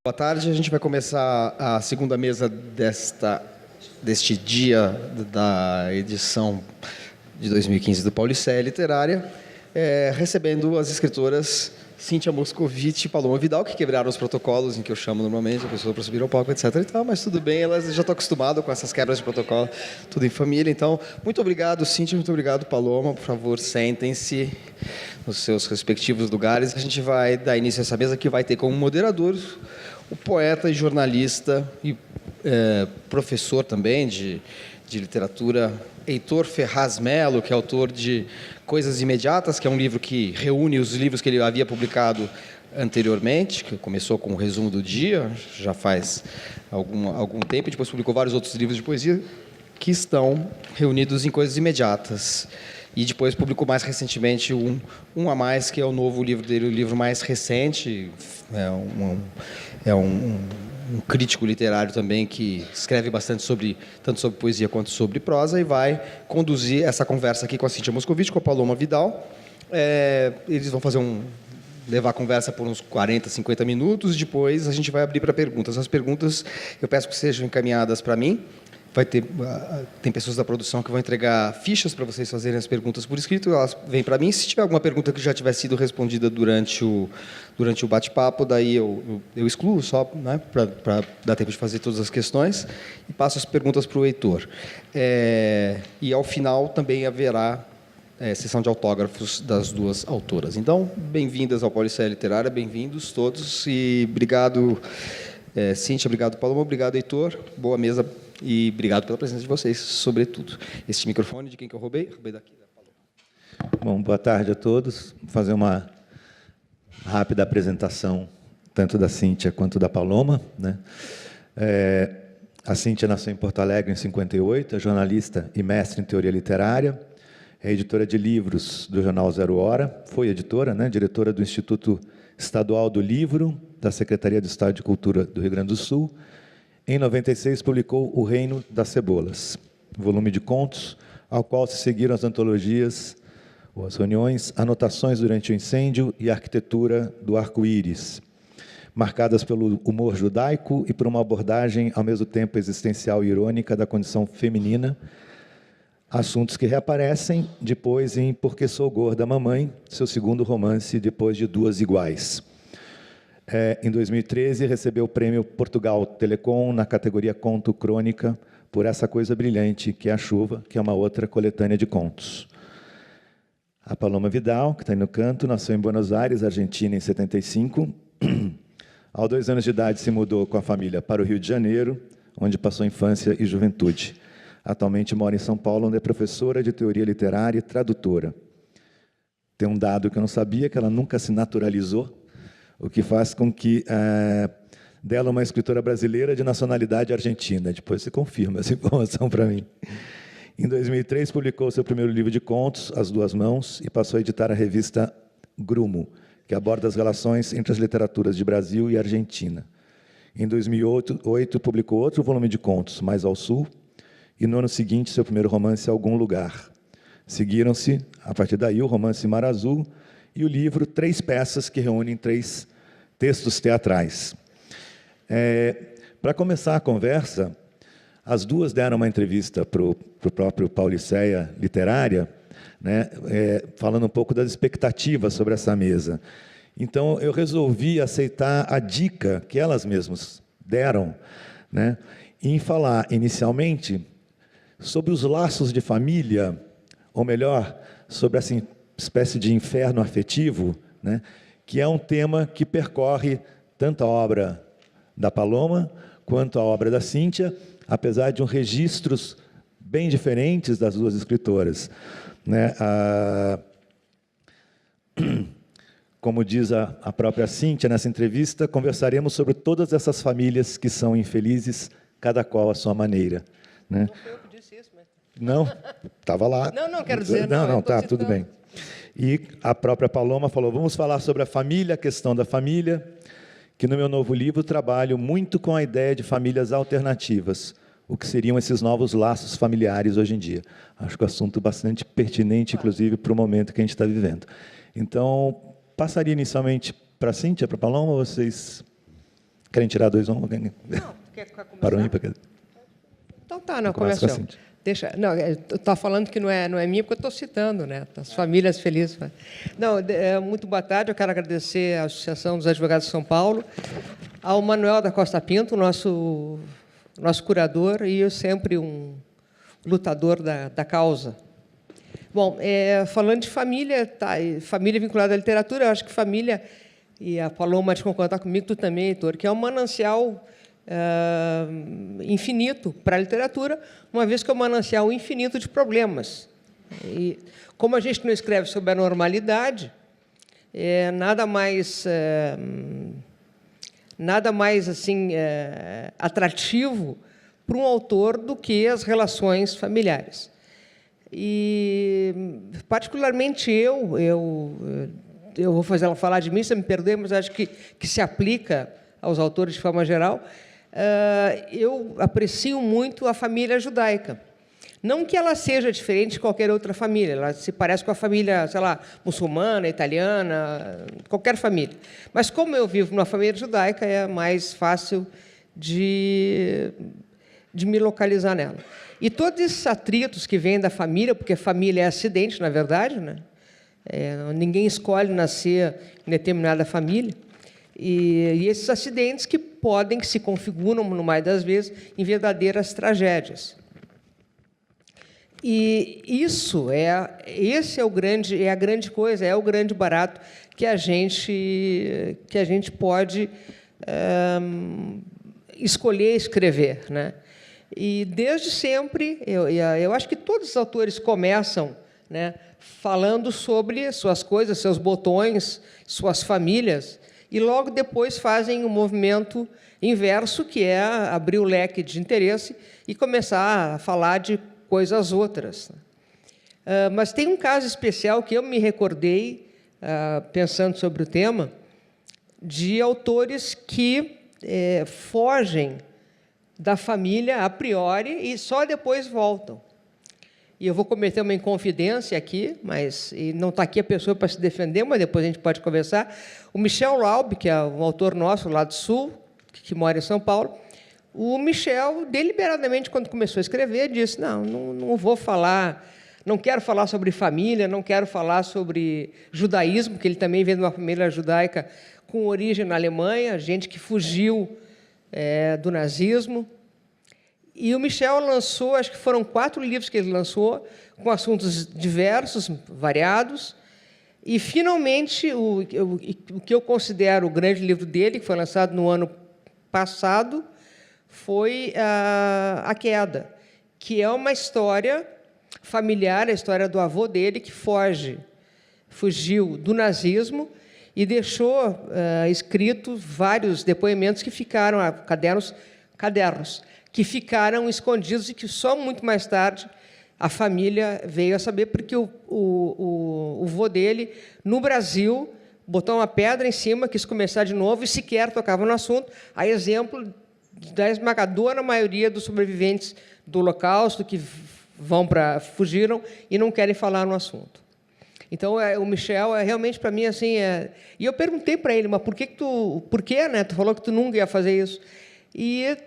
Boa tarde, a gente vai começar a segunda mesa deste dia da edição de 2015 do Pauliceia Literária, recebendo as escritoras Cíntia Moscovitch e Paloma Vidal, que quebraram os protocolos em que eu chamo normalmente a pessoa para subir ao palco, etc. e tal, mas tudo bem, elas já estão acostumadas com essas quebras de protocolo, tudo em família. Então, muito obrigado, Cíntia, muito obrigado, Paloma. Por favor, sentem-se nos seus respectivos lugares. A gente vai dar início a essa mesa, que vai ter como moderador o poeta e jornalista e professor também de literatura, Heitor Ferraz Melo, que é autor de Coisas Imediatas, que é um livro que reúne os livros que ele havia publicado anteriormente, que começou com o resumo do dia, já faz algum tempo, e depois publicou vários outros livros de poesia que estão reunidos em Coisas Imediatas. E depois publicou mais recentemente um a mais, que é o novo livro dele, o livro mais recente. É um crítico literário também que escreve bastante tanto sobre poesia quanto sobre prosa, e vai conduzir essa conversa aqui com a Cíntia Moscovitch, com a Paloma Vidal. Eles vão levar a conversa por uns 40, 50 minutos, depois a gente vai abrir para perguntas. As perguntas eu peço que sejam encaminhadas para mim. Tem pessoas da produção que vão entregar fichas para vocês fazerem as perguntas por escrito, elas vêm para mim. Se tiver alguma pergunta que já tiver sido respondida durante o bate-papo, daí eu excluo só, né, para dar tempo de fazer todas as questões, e passo as perguntas para o Heitor. E ao final também haverá sessão de autógrafos das duas autoras. Então, bem-vindas ao Pauliceia Literária, bem-vindos todos, e obrigado, Cíntia, obrigado, Paloma, obrigado, Heitor, boa mesa. E obrigado pela presença de vocês, sobretudo. Este microfone, de quem que eu roubei? Roubei daqui, da Paloma. Bom, boa tarde a todos. Vou fazer uma rápida apresentação, tanto da Cíntia quanto da Paloma, né? A Cíntia nasceu em Porto Alegre em 58, é jornalista e mestre em teoria literária, é editora de livros do jornal Zero Hora, foi editora, né? Diretora do Instituto Estadual do Livro, da Secretaria de Estado de Cultura do Rio Grande do Sul. Em 96, publicou O Reino das Cebolas, volume de contos, ao qual se seguiram as antologias, ou as reuniões, Anotações durante o Incêndio e Arquitetura do Arco-Íris, marcadas pelo humor judaico e por uma abordagem, ao mesmo tempo existencial e irônica, da condição feminina, assuntos que reaparecem depois em Porque Sou Gorda Mamãe, seu segundo romance depois de Duas Iguais. Em 2013, recebeu o prêmio Portugal Telecom na categoria Conto Crônica por Essa Coisa Brilhante, que é a Chuva, que é uma outra coletânea de contos. A Paloma Vidal, que está aí no canto, nasceu em Buenos Aires, Argentina, em 75. Aos 2 anos de idade, se mudou com a família para o Rio de Janeiro, onde passou infância e juventude. Atualmente mora em São Paulo, onde é professora de teoria literária e tradutora. Tem um dado que eu não sabia, que ela nunca se naturalizou, o que faz com que dela uma escritora brasileira de nacionalidade argentina. Depois você confirma essa informação para mim. Em 2003, publicou seu primeiro livro de contos, As Duas Mãos, e passou a editar a revista Grumo, que aborda as relações entre as literaturas de Brasil e Argentina. Em 2008, publicou outro volume de contos, Mais ao Sul, e no ano seguinte, seu primeiro romance, Algum Lugar. Seguiram-se, a partir daí, o romance Mar Azul, e o livro 3 peças que reúnem 3 textos teatrais. Para começar a conversa, as duas deram uma entrevista para o próprio Pauliceia Literária, né, falando um pouco das expectativas sobre essa mesa. Então, eu resolvi aceitar a dica que elas mesmas deram, né, em falar, inicialmente, sobre os laços de família, ou melhor, sobre essa espécie de inferno afetivo, né, que é um tema que percorre tanto a obra da Paloma quanto a obra da Cíntia, apesar de registros bem diferentes das duas escritoras, né? Como diz a própria Cíntia nessa entrevista, conversaremos sobre todas essas famílias que são infelizes, cada qual à sua maneira, né? Não foi eu que disse isso, mas... Não, estava lá. Não, quero dizer... Não, tá, tudo bem. E a própria Paloma falou, vamos falar sobre a família, a questão da família, que no meu novo livro trabalho muito com a ideia de famílias alternativas, o que seriam esses novos laços familiares hoje em dia. Acho que o assunto bastante pertinente, inclusive, para o momento que a gente está vivendo. Então, passaria inicialmente para a Cíntia, para a Paloma, ou vocês Querem tirar 2 ou 1? Alguém? Não, quer começar? Para o ímpar? Então tá, não, Começa com a começou. Cíntia. Deixa, não, está falando que não é minha, porque eu estou citando, né? As famílias felizes. Não, muito boa tarde, eu quero agradecer à Associação dos Advogados de São Paulo, ao Manuel da Costa Pinto, nosso curador, e eu sempre um lutador da causa. Bom, falando de família, família vinculada à literatura, eu acho que família, e a Paloma de concordar comigo, tu também, Heitor, que é um manancial infinito para a literatura, uma vez que é um manancial infinito de problemas. E, como a gente não escreve sobre a normalidade, nada mais assim atrativo para um autor do que as relações familiares. E, particularmente eu vou fazer ela falar de mim, você me perdoe, mas acho que se aplica aos autores de forma geral. Eu aprecio muito a família judaica. Não que ela seja diferente de qualquer outra família, ela se parece com a família, sei lá, muçulmana, italiana, qualquer família. Mas, como eu vivo numa família judaica, é mais fácil de me localizar nela. E todos esses atritos que vêm da família, porque família é acidente, na verdade, né? Ninguém escolhe nascer em determinada família, e esses acidentes que se configuram, no mais das vezes, em verdadeiras tragédias. E esse é a grande coisa, é o grande barato que a gente pode escolher escrever, né? E, desde sempre, eu acho que todos os autores começam, né, falando sobre suas coisas, seus botões, suas famílias, e logo depois fazem um movimento inverso, que é abrir o leque de interesse e começar a falar de coisas outras. Mas tem um caso especial que eu me recordei, pensando sobre o tema, de autores que fogem da família a priori e só depois voltam. E eu vou cometer uma inconfidência aqui, e não está aqui a pessoa para se defender, mas depois a gente pode conversar. O Michel Laub, que é um autor nosso lá do Sul, que mora em São Paulo, o Michel, deliberadamente, quando começou a escrever, disse: não vou falar, não quero falar sobre família, não quero falar sobre judaísmo, porque ele também vem de uma família judaica com origem na Alemanha, gente que fugiu do nazismo. E o Michel lançou, acho que foram 4 livros que ele lançou, com assuntos diversos, variados. E, finalmente, o que eu considero o grande livro dele, que foi lançado no ano passado, foi A Queda, que é uma história familiar, a história do avô dele, que fugiu do nazismo e deixou escritos vários depoimentos que ficaram, cadernos, que ficaram escondidos e que só muito mais tarde a família veio a saber, porque o vô dele, no Brasil, botou uma pedra em cima, quis começar de novo e sequer tocava no assunto, a exemplo da esmagadora maioria dos sobreviventes do Holocausto, que fugiram e não querem falar no assunto. Então, o Michel realmente, para mim, assim, E eu perguntei para ele, mas por que, né? Tu falou que tu nunca ia fazer isso. E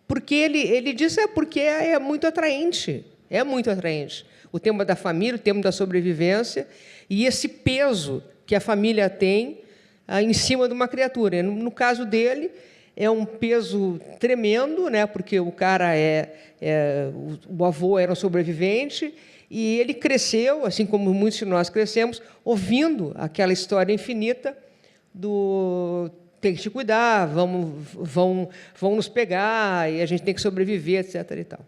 porque ele disse, porque é muito atraente. É muito atraente. O tema da família, o tema da sobrevivência e esse peso que a família tem em cima de uma criatura. No caso dele, é um peso tremendo, né? Porque o cara o avô era um sobrevivente e ele cresceu, assim como muitos de nós crescemos, ouvindo aquela história infinita do tem que te cuidar, vão nos pegar e a gente tem que sobreviver, etc. e tal.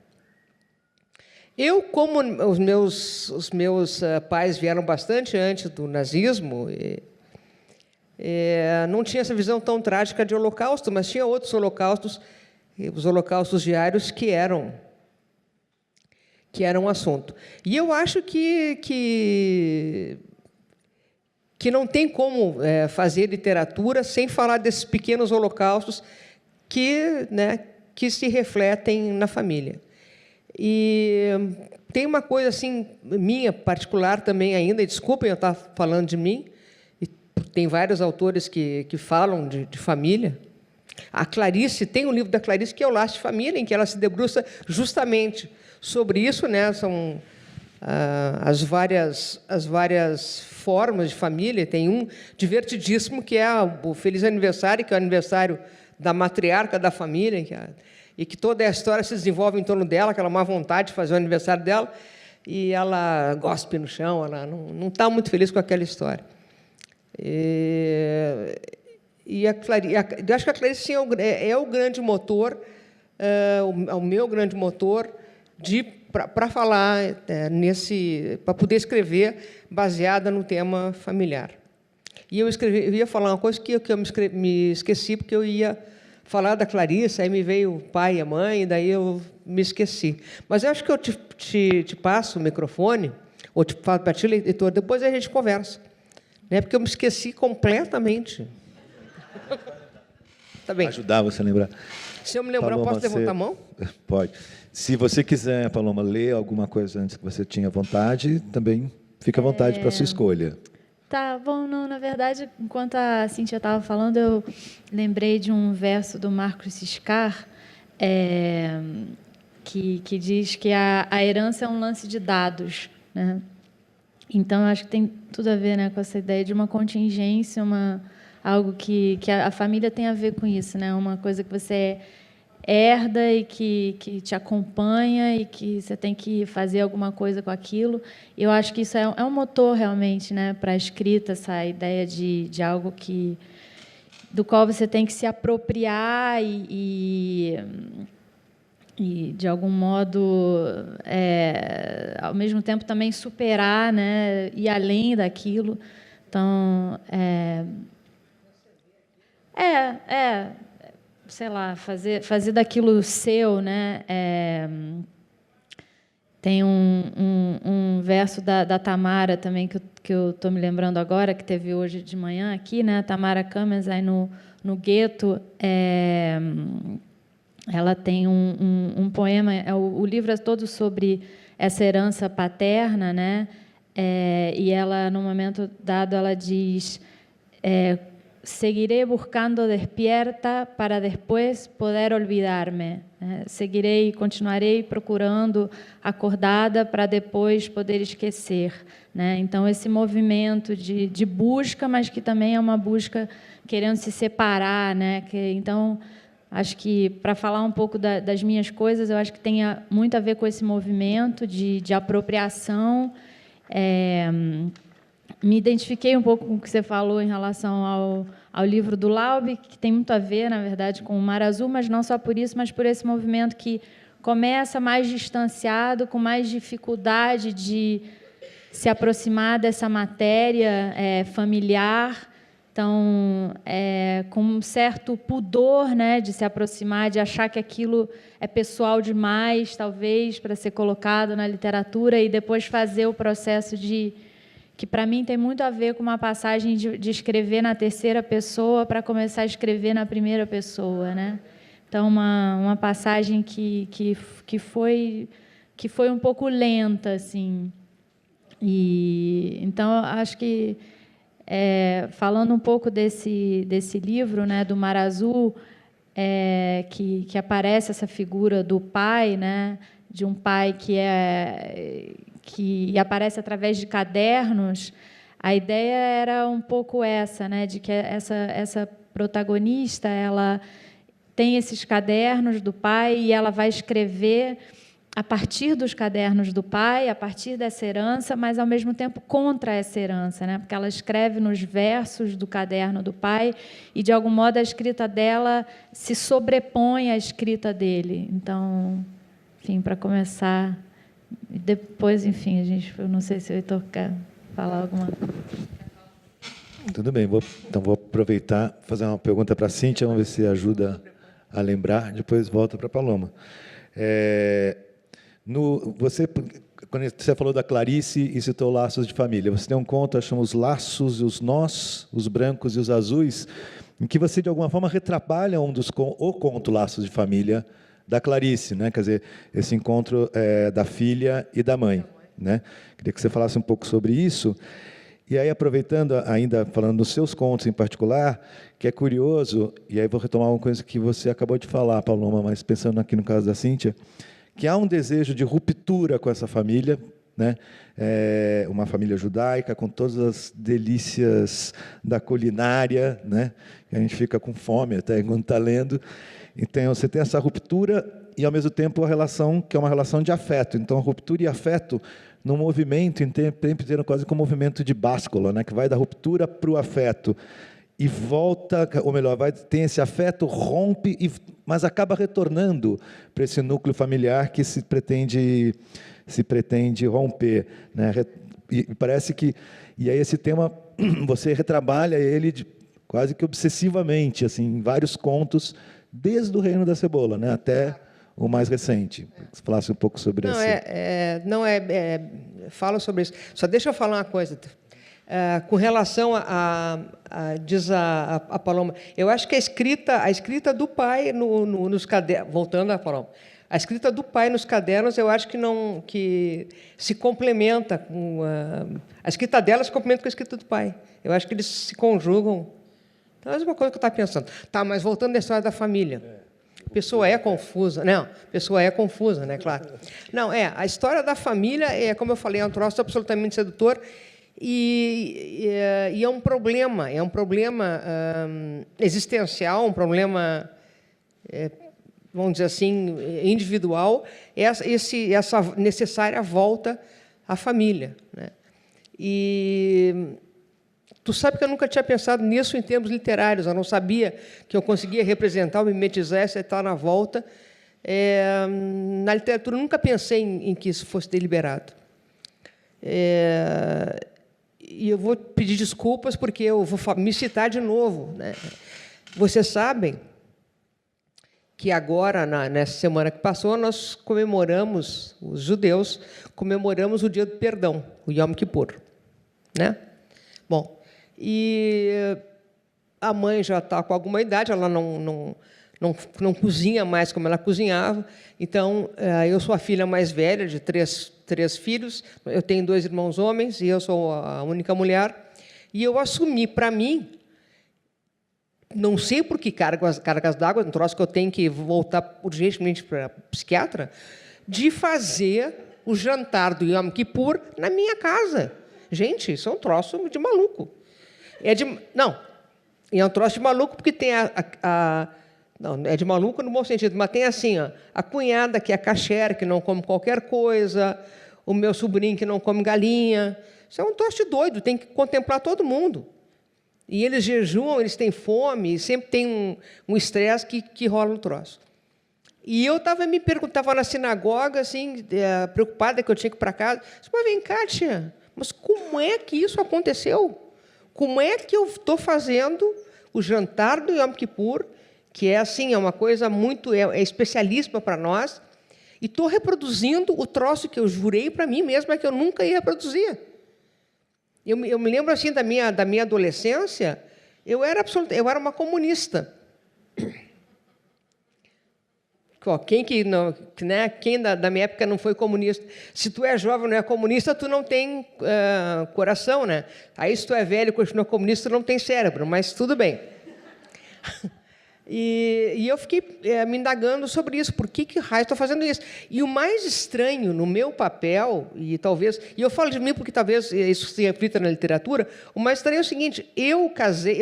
Eu, como os meus pais vieram bastante antes do nazismo, não tinha essa visão tão trágica de holocausto, mas tinha outros holocaustos, os holocaustos diários, que eram um assunto. E eu acho que não tem como fazer literatura sem falar desses pequenos holocaustos que se refletem na família. E tem uma coisa assim minha particular também ainda, e desculpem eu estar falando de mim, e tem vários autores que falam de família, A Clarice, tem um livro da Clarice que é o Laço de Família, em que ela se debruça justamente sobre isso, né? São as várias formas de família. Tem um divertidíssimo, que é o Feliz Aniversário, que é o aniversário da matriarca da família, e que toda a história se desenvolve em torno dela, aquela má vontade de fazer o aniversário dela, e ela gospe no chão, ela não está muito feliz com aquela história. E eu acho que a Clarice sim, é o grande motor, o meu grande motor para falar para poder escrever baseada no tema familiar. E eu ia falar uma coisa que eu me esqueci, porque eu ia falar da Clarice, aí me veio o pai e a mãe, e daí eu me esqueci. Mas eu acho que eu te passo o microfone, ou te falo para ti, leitor, depois a gente conversa, né? Porque eu me esqueci completamente. Tá bem. Ajudar você a lembrar. Se eu me lembrar, Paloma, posso levantar a mão? Pode. Se você quiser, Paloma, ler alguma coisa antes que você tinha vontade, também fica à vontade para a sua escolha. Tá bom, não, na verdade, enquanto a Cíntia estava falando, eu lembrei de um verso do Marcos Scar, que diz que a herança é um lance de dados, né? Então, eu acho que tem tudo a ver, né, com essa ideia de uma contingência, algo que a família tem a ver com isso, né? Uma coisa que você herda e que te acompanha e que você tem que fazer alguma coisa com aquilo. Eu acho que isso é um motor, realmente, né, para a escrita, essa ideia de algo do qual você tem que se apropriar e de algum modo, ao mesmo tempo, também superar, né, ir além daquilo. Então, sei lá, fazer daquilo seu, né? Tem um verso da Tamara também que eu estou me lembrando agora, que teve hoje de manhã aqui, né? A Tamara Kamens, aí no Gueto, ela tem um poema, o livro é todo sobre essa herança paterna, né? E ela, num momento dado, ela diz: seguiré buscando despierta para después poder olvidar-me. Seguirei, continuarei procurando acordada para depois poder esquecer, né? Então, esse movimento de busca, mas que também é uma busca querendo se separar, né? Então, acho que, para falar um pouco das minhas coisas, eu acho que tem muito a ver com esse movimento de apropriação. Me identifiquei um pouco com o que você falou em relação ao livro do Laube, que tem muito a ver, na verdade, com o Mar Azul, mas não só por isso, mas por esse movimento que começa mais distanciado, com mais dificuldade de se aproximar dessa matéria familiar. Então, com um certo pudor, né, de se aproximar, de achar que aquilo é pessoal demais, talvez, para ser colocado na literatura, e depois fazer o processo que, para mim, tem muito a ver com uma passagem de escrever na terceira pessoa para começar a escrever na primeira pessoa, né? Então, uma passagem que foi um pouco lenta, assim. Então, acho que, falando um pouco desse livro, né, do Mar Azul, que aparece essa figura do pai, né, de um pai que aparece através de cadernos. A ideia era um pouco essa, né, de que essa protagonista, ela tem esses cadernos do pai e ela vai escrever a partir dos cadernos do pai, a partir dessa herança, mas, ao mesmo tempo, contra essa herança, né? Porque ela escreve nos versos do caderno do pai e, de algum modo, a escrita dela se sobrepõe à escrita dele. Então, enfim, para começar, depois, enfim, eu não sei se o Heitor quer falar alguma coisa. Tudo bem, então vou aproveitar, fazer uma pergunta para a Cíntia, vamos ver se ajuda a lembrar, depois volta para a Paloma. Quando você falou da Clarice e citou Laços de Família, você tem um conto, chama Os Laços e os Nós, os Brancos e os Azuis, em que você, de alguma forma, retrabalha o conto Laços de Família da Clarice, né? Quer dizer, esse encontro da filha e da mãe, né? Queria que você falasse um pouco sobre isso. E aí, aproveitando, ainda falando dos seus contos em particular, que é curioso, e aí vou retomar uma coisa que você acabou de falar, Paloma, mas pensando aqui no caso da Cíntia, que há um desejo de ruptura com essa família, né? Uma família judaica, com todas as delícias da culinária, né? A gente fica com fome até quando está lendo. Então, você tem essa ruptura e, ao mesmo tempo, a relação que é uma relação de afeto. Então, a ruptura e afeto num movimento, em tempo inteiro, quase como um movimento de báscula, né? Que vai da ruptura para o afeto e volta, ou melhor, tem esse afeto, rompe, mas acaba retornando para esse núcleo familiar que se pretende romper, né? E parece que, e aí esse tema você retrabalha ele quase que obsessivamente, assim, em vários contos, desde o Reino da Cebola, né, até o mais recente. Se falasse um pouco sobre isso. Fala sobre isso. Só deixa eu falar uma coisa. Com relação diz a Paloma, eu acho que a escrita do pai nos cadernos, voltando a Paloma, a escrita do pai nos cadernos, eu acho que se complementa com a escrita dela se complementa com a escrita do pai. Eu acho que eles se conjugam. Então, é uma coisa que eu estava pensando. Tá, mas voltando à história da família. A pessoa é confusa. Não, a pessoa é confusa, né? Claro. Não, a história da família como eu falei, é um troço absolutamente sedutor e é um problema existencial, um problema, vamos dizer assim, individual, essa necessária volta à família, né? E tu sabe que eu nunca tinha pensado nisso em termos literários, eu não sabia que eu conseguia representar, mimetizar essa estar na volta. Na literatura, eu nunca pensei em que isso fosse deliberado. E eu vou pedir desculpas, porque eu vou me citar de novo, né? Vocês sabem que agora, nessa semana que passou, nós comemoramos, os judeus, comemoramos o Dia do Perdão, o Yom Kippur, né? Bom, e a mãe já está com alguma idade, ela não cozinha mais como ela cozinhava, então eu sou a filha mais velha de três filhos, eu tenho 2 irmãos homens e eu sou a única mulher, e eu assumi para mim, não sei por que cargas d'água, um troço que eu tenho que voltar urgentemente para psiquiatra, de fazer o jantar do Yom Kippur na minha casa. Gente, isso é um troço de maluco. Não, é um troço de maluco porque tem não, é de maluco no bom sentido, mas tem assim, a cunhada que é kasher, que não come qualquer coisa, o meu sobrinho que não come galinha. Isso é um troço de doido, tem que contemplar todo mundo. E eles jejuam, eles têm fome, e sempre tem um estresse que rola no troço. E eu estava na sinagoga, assim, preocupada que eu tinha que ir para casa. Mas vem cá, tia, mas como é que isso aconteceu? Como é que eu estou fazendo o jantar do Yom Kippur, que é assim, é uma coisa muito especialíssima para nós, e estou reproduzindo o troço que eu jurei para mim mesma que eu nunca ia reproduzir. Eu me lembro assim da minha adolescência, eu era uma comunista. Quem da minha época não foi comunista? Se tu é jovem e não é comunista, tu não tem coração, né? Aí, se tu é velho e continua comunista, tu não tem cérebro, mas tudo bem. E eu fiquei me indagando sobre isso. Por que raio estou fazendo isso? E o mais estranho no meu papel, e eu falo de mim porque talvez isso se reflita na literatura, o mais estranho é o seguinte, eu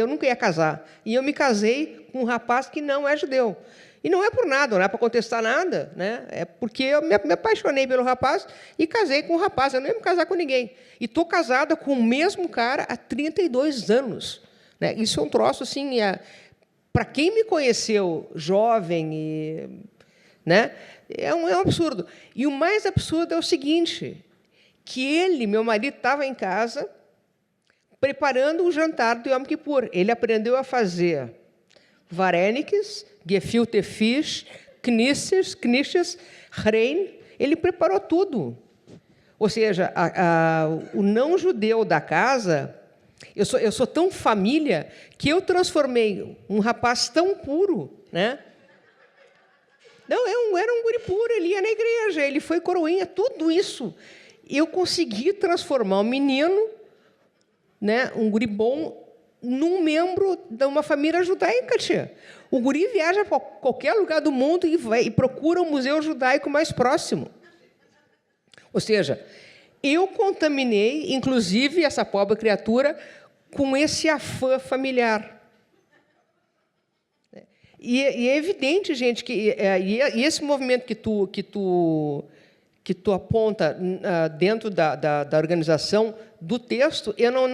nunca ia casar, e eu me casei com um rapaz que não é judeu. E não é por nada, não é para contestar nada, né? É porque eu me apaixonei pelo rapaz e casei com o rapaz, eu não ia me casar com ninguém. E estou casada com o mesmo cara há 32 anos. Né? Isso é um troço, assim, para quem me conheceu jovem, né? É um absurdo. E o mais absurdo é o seguinte, que meu marido, estava em casa preparando o jantar do Yom Kippur. Ele aprendeu a fazer Vareniks, gefilte Fisch, Knisses, Rein, ele preparou tudo. Ou seja, o não-judeu da casa, eu sou tão família que eu transformei um rapaz tão puro, né? Não, era um guri puro, ele ia na igreja, ele foi coroinha, tudo isso. Eu consegui transformar um menino né, um guri bom num membro de uma família judaica, tia. O guri viaja para qualquer lugar do mundo e procura um museu judaico mais próximo. Ou seja, eu contaminei, inclusive, essa pobre criatura com esse afã familiar. E é evidente, gente, que e esse movimento que tu aponta dentro da organização do texto, eu não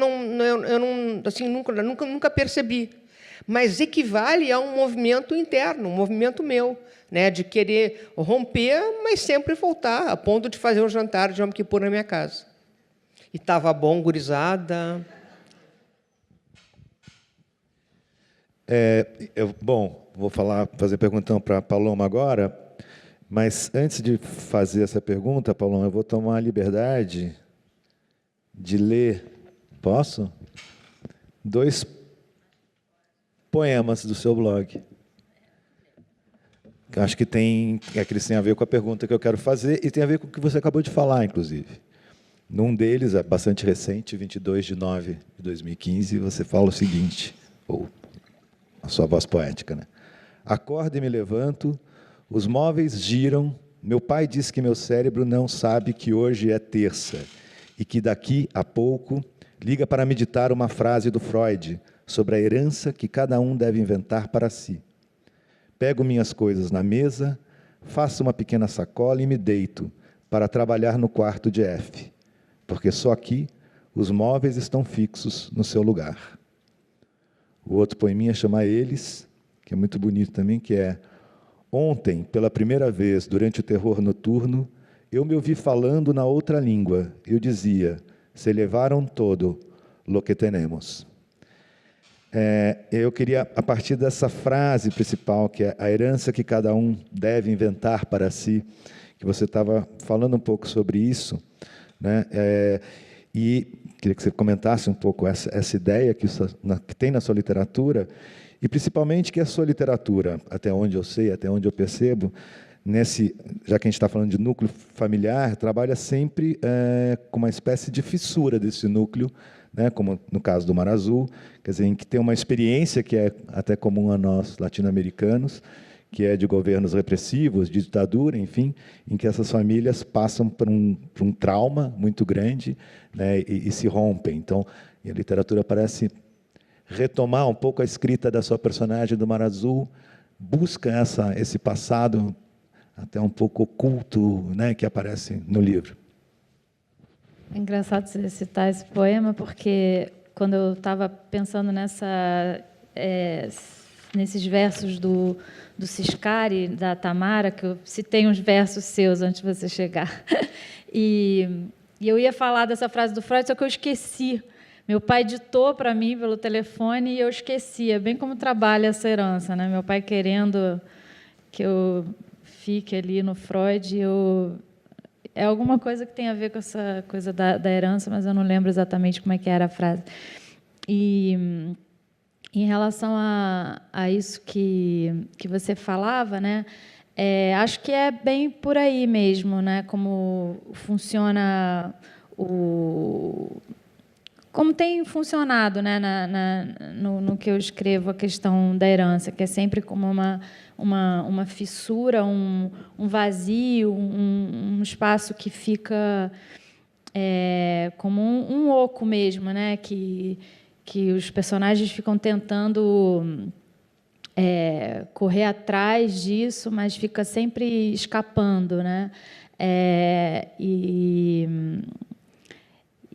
assim, nunca percebi. Mas equivale a um movimento interno, um movimento meu, né, de querer romper, mas sempre voltar, a ponto de fazer um jantar de Yom Kippur na minha casa. E estava bom, gurizada. Bom, vou fazer pergunta para a Paloma agora, mas antes de fazer essa pergunta, Paloma, eu vou tomar a liberdade de ler, posso? 2 poemas do seu blog. Eu acho que eles têm a ver com a pergunta que eu quero fazer e tem a ver com o que você acabou de falar, inclusive. Num deles, é bastante recente, 22/9/2015, você fala o seguinte, ou a sua voz poética, né? Acordo e me levanto, os móveis giram, meu pai diz que meu cérebro não sabe que hoje é terça e que daqui a pouco liga para meditar uma frase do Freud sobre a herança que cada um deve inventar para si. Pego minhas coisas na mesa, faço uma pequena sacola e me deito para trabalhar no quarto de F, porque só aqui os móveis estão fixos no seu lugar. O outro poeminha chama Eles, que é muito bonito também, que é: ontem, pela primeira vez, durante o terror noturno, eu me ouvi falando na outra língua. Eu dizia, se levaram todo lo que tenemos. Eu queria, a partir dessa frase principal, que é a herança que cada um deve inventar para si, que você estava falando um pouco sobre isso, né? E queria que você comentasse um pouco essa ideia que tem na sua literatura, e principalmente que a sua literatura, até onde eu sei, até onde eu percebo, já que a gente está falando de núcleo familiar, trabalha sempre com uma espécie de fissura desse núcleo, né, como no caso do Mar Azul, quer dizer, em que tem uma experiência que é até comum a nós latino-americanos, que é de governos repressivos, de ditadura, enfim, em que essas famílias passam por um trauma muito grande, né, e se rompem. Então, a literatura parece retomar um pouco a escrita da sua personagem do Mar Azul, busca esse passado até um pouco oculto, né, que aparece no livro. É engraçado você citar esse poema, porque quando eu estava pensando nesses versos do Ciscari, da Tamara, que eu citei uns versos seus antes de você chegar, e eu ia falar dessa frase do Freud, só que eu esqueci. Meu pai ditou para mim pelo telefone e eu esqueci. É bem como trabalha essa herança, né? Meu pai querendo que eu fique ali no Freud, é alguma coisa que tem a ver com essa coisa da herança, mas eu não lembro exatamente como é que era a frase. E em relação a isso que você falava, né, acho que é bem por aí mesmo, né, como funciona como tem funcionado, né, no que eu escrevo, a questão da herança, que é sempre como uma fissura, um vazio, um espaço que fica como um oco mesmo, né, que os personagens ficam tentando correr atrás disso, mas fica sempre escapando, né?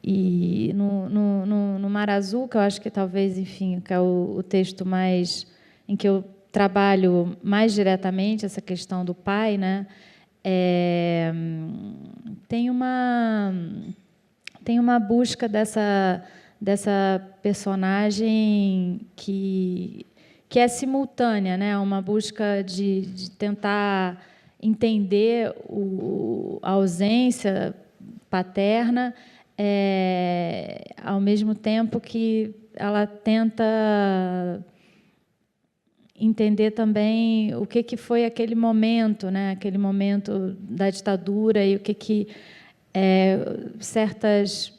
E no Mar Azul, que eu acho que talvez, enfim, que é o texto mais em que eu trabalho mais diretamente essa questão do pai, né? Tem uma busca dessa personagem que é simultânea, né? Uma busca de tentar entender a ausência paterna, ao mesmo tempo que ela tenta entender também o que foi aquele momento, né? Aquele momento da ditadura e o que certas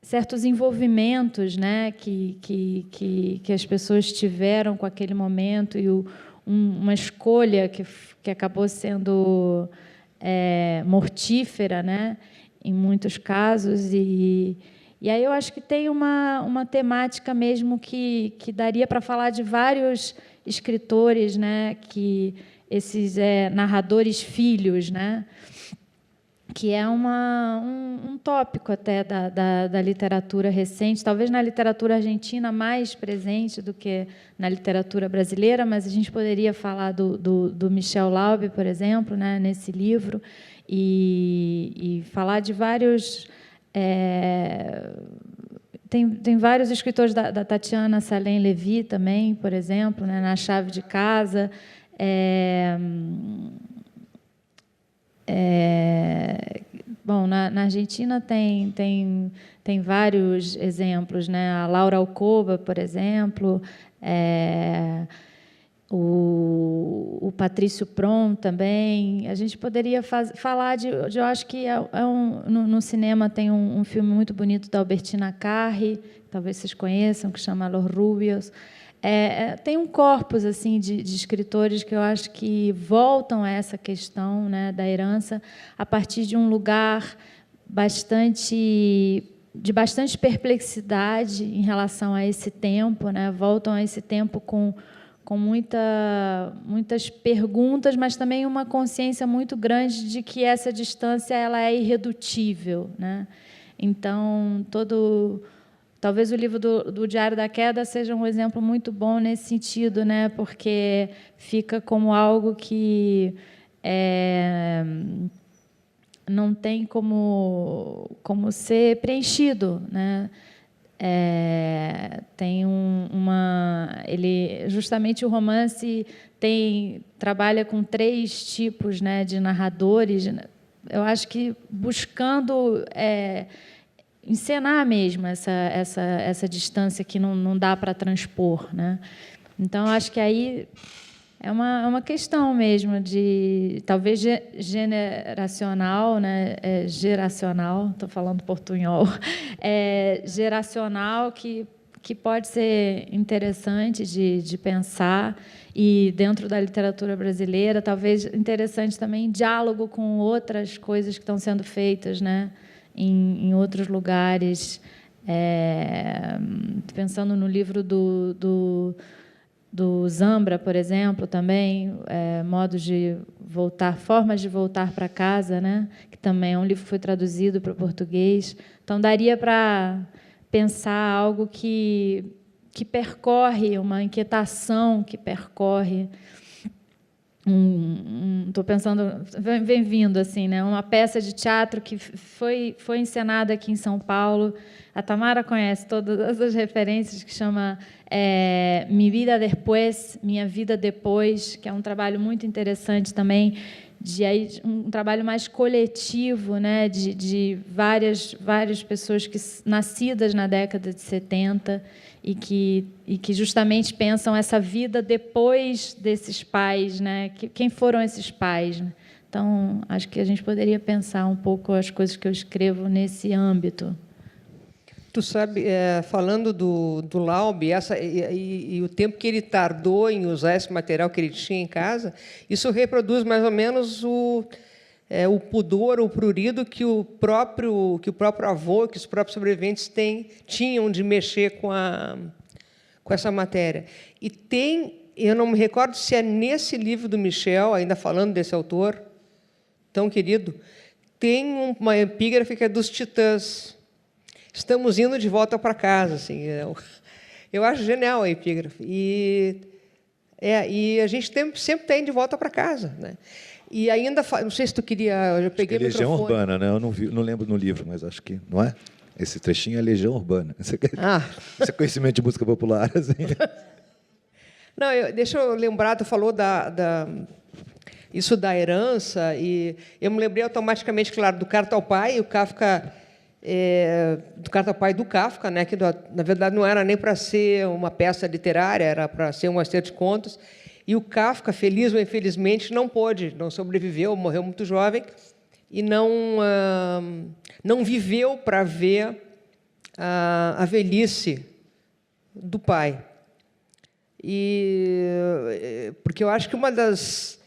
certos envolvimentos, né, que as pessoas tiveram com aquele momento e uma escolha que acabou sendo mortífera, né, em muitos casos. E aí eu acho que tem uma temática mesmo que daria para falar de vários escritores, né, que esses narradores filhos, né, que é um tópico até da literatura recente, talvez na literatura argentina mais presente do que na literatura brasileira, mas a gente poderia falar do Michel Laube, por exemplo, né, nesse livro, e falar de vários... Tem vários escritores da Tatiana Salem Levy também, por exemplo, né, na Chave de Casa. Bom, na Argentina tem vários exemplos, né? A Laura Alcoba, por exemplo, o Patrício Pron também. A gente poderia falar eu acho que no cinema tem um filme muito bonito da Albertina Carri, talvez vocês conheçam, que chama Los Rubios. Tem um corpus assim de escritores que eu acho que voltam a essa questão, né, da herança a partir de um lugar de bastante perplexidade em relação a esse tempo, né? Voltam a esse tempo com muitas perguntas, mas também uma consciência muito grande de que essa distância ela é irredutível, né? Então, talvez o livro do Diário da Queda seja um exemplo muito bom nesse sentido, né? Porque fica como algo que não tem como ser preenchido, né? Tem justamente o romance trabalha com 3 tipos, né, de narradores. Eu acho que buscando encenar mesmo essa distância que não dá para transpor, né? Então, acho que aí é uma questão mesmo de, talvez, generacional, né? Geracional, estou falando portunhol, geracional, que pode ser interessante de pensar, e dentro da literatura brasileira, talvez interessante também diálogo com outras coisas que estão sendo feitas, né? Em outros lugares, pensando no livro do Zambra, por exemplo, também, formas de voltar para casa, né? Que também é um livro que foi traduzido para o português. Então, daria para pensar algo que percorre, uma inquietação que percorre. Estou pensando, vem vindo assim, né? Uma peça de teatro que foi encenada aqui em São Paulo. A Tamara conhece todas as referências, que chama Mi Vida Después, Minha Vida Depois, que é um trabalho muito interessante também, um trabalho mais coletivo, né? De várias pessoas nascidas na década de 70 e que justamente pensam essa vida depois desses pais, né? Quem foram esses pais, né? Então, acho que a gente poderia pensar um pouco as coisas que eu escrevo nesse âmbito. Tu sabe, falando do Laube, e o tempo que ele tardou em usar esse material que ele tinha em casa, isso reproduz mais ou menos o pudor, o prurido que o próprio avô, que os próprios sobreviventes tinham de mexer com essa matéria. E eu não me recordo se é nesse livro do Michel, ainda falando desse autor tão querido, tem uma epígrafe que é dos Titãs. Estamos indo de volta para casa, assim. Eu acho genial a epígrafe. E a gente sempre está indo de volta para casa, né? E ainda, não sei se tu queria... Eu peguei o Legião microfone. Urbana, né? Eu não lembro no livro, mas acho que... Não é? Esse trechinho é Legião Urbana. Esse é conhecimento de música popular. Assim. Não, deixa eu lembrar, tu falou isso da herança, e eu me lembrei automaticamente, claro, do Carta ao Pai, o Kafka... do Carta ao Pai do Kafka, né, que na verdade não era nem para ser uma peça literária, era para ser um acerto de contos. E o Kafka, feliz ou infelizmente, não sobreviveu, morreu muito jovem e não viveu para ver a velhice do pai. Porque eu acho que uma das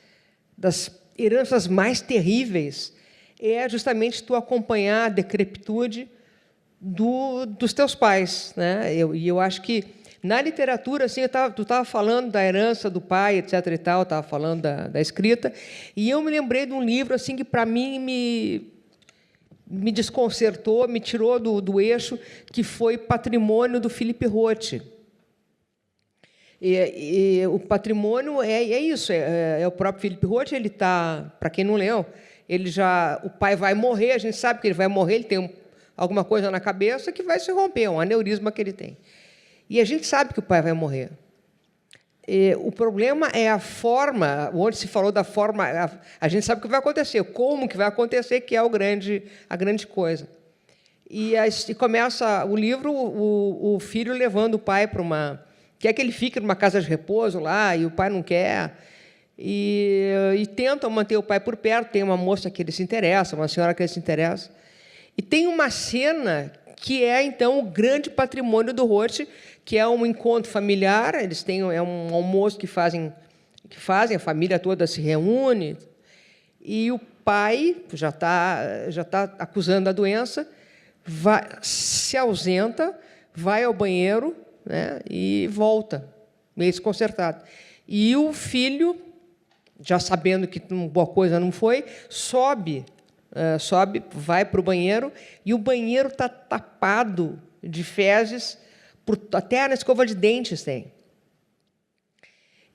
heranças mais terríveis é justamente tu acompanhar a decrepitude dos teus pais, né? Eu acho que na literatura, assim, tu estava falando da herança do pai, etc. e tal, estava falando da escrita, e eu me lembrei de um livro assim que para mim me desconcertou, me tirou do eixo, que foi Patrimônio do Philip Roth. E o patrimônio é isso, é o próprio Philip Roth. Ele está, para quem não leu, o pai vai morrer, a gente sabe que ele vai morrer, ele tem alguma coisa na cabeça que vai se romper, um aneurisma que ele tem. E a gente sabe que o pai vai morrer. O problema é a forma, onde se falou da forma, a gente sabe o que vai acontecer, como que vai acontecer, que é a grande coisa. E começa o livro, o filho levando o pai para quer que ele fique numa casa de repouso lá, e o pai não quer, e tentam manter o pai por perto. Tem uma moça que ele se interessa, uma senhora que ele se interessa, e tem uma cena que é, então, o grande patrimônio do Roth, que é um encontro familiar. Eles têm um almoço que fazem, a família toda se reúne, e o pai já está acusando a doença, se ausenta, vai ao banheiro, né, e volta, meio desconcertado. E o filho, já sabendo que boa coisa não foi, sobe, vai para o banheiro, e o banheiro está tapado de fezes, até na escova de dentes tem.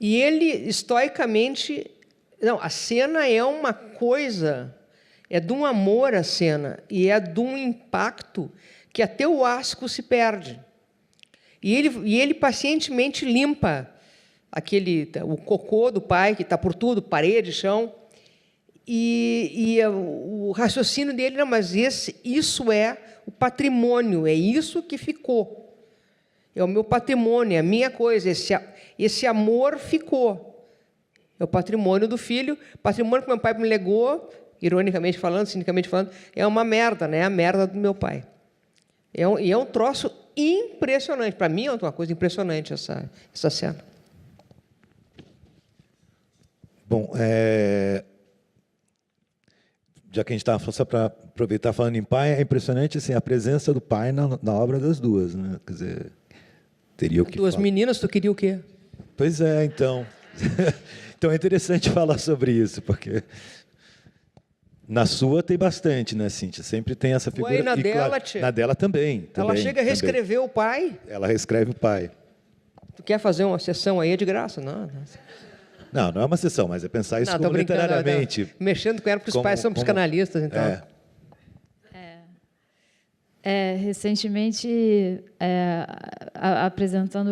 E ele, estoicamente... Não, a cena é uma coisa, é de um amor a cena, e é de um impacto que até o asco se perde. E ele pacientemente limpa o cocô do pai, que está por tudo, parede, chão, e o raciocínio dele: não, mas isso é o patrimônio, é isso que ficou. É o meu patrimônio, é a minha coisa, esse amor ficou. É o patrimônio do filho, patrimônio que meu pai me legou, ironicamente falando, cinicamente falando, é uma merda, né? É a merda do meu pai. É um troço impressionante. Para mim é uma coisa impressionante essa cena. Bom, já que a gente está, só para aproveitar falando em pai, é impressionante assim, a presença do pai na obra das duas, né? Quer dizer, teria o que Duas falar. Meninas, tu queria o quê? Pois é, então. Então é interessante falar sobre isso, porque na sua tem bastante, né, Cíntia? Sempre tem essa figura. E na dela, tia? Na dela também. Ela chega a reescrever o pai. Ela reescreve o pai. Tu quer fazer uma sessão aí de graça? Não é uma sessão, mas é pensar isso como literariamente. Mexendo com ela, porque os pais são psicanalistas, então. Recentemente, apresentando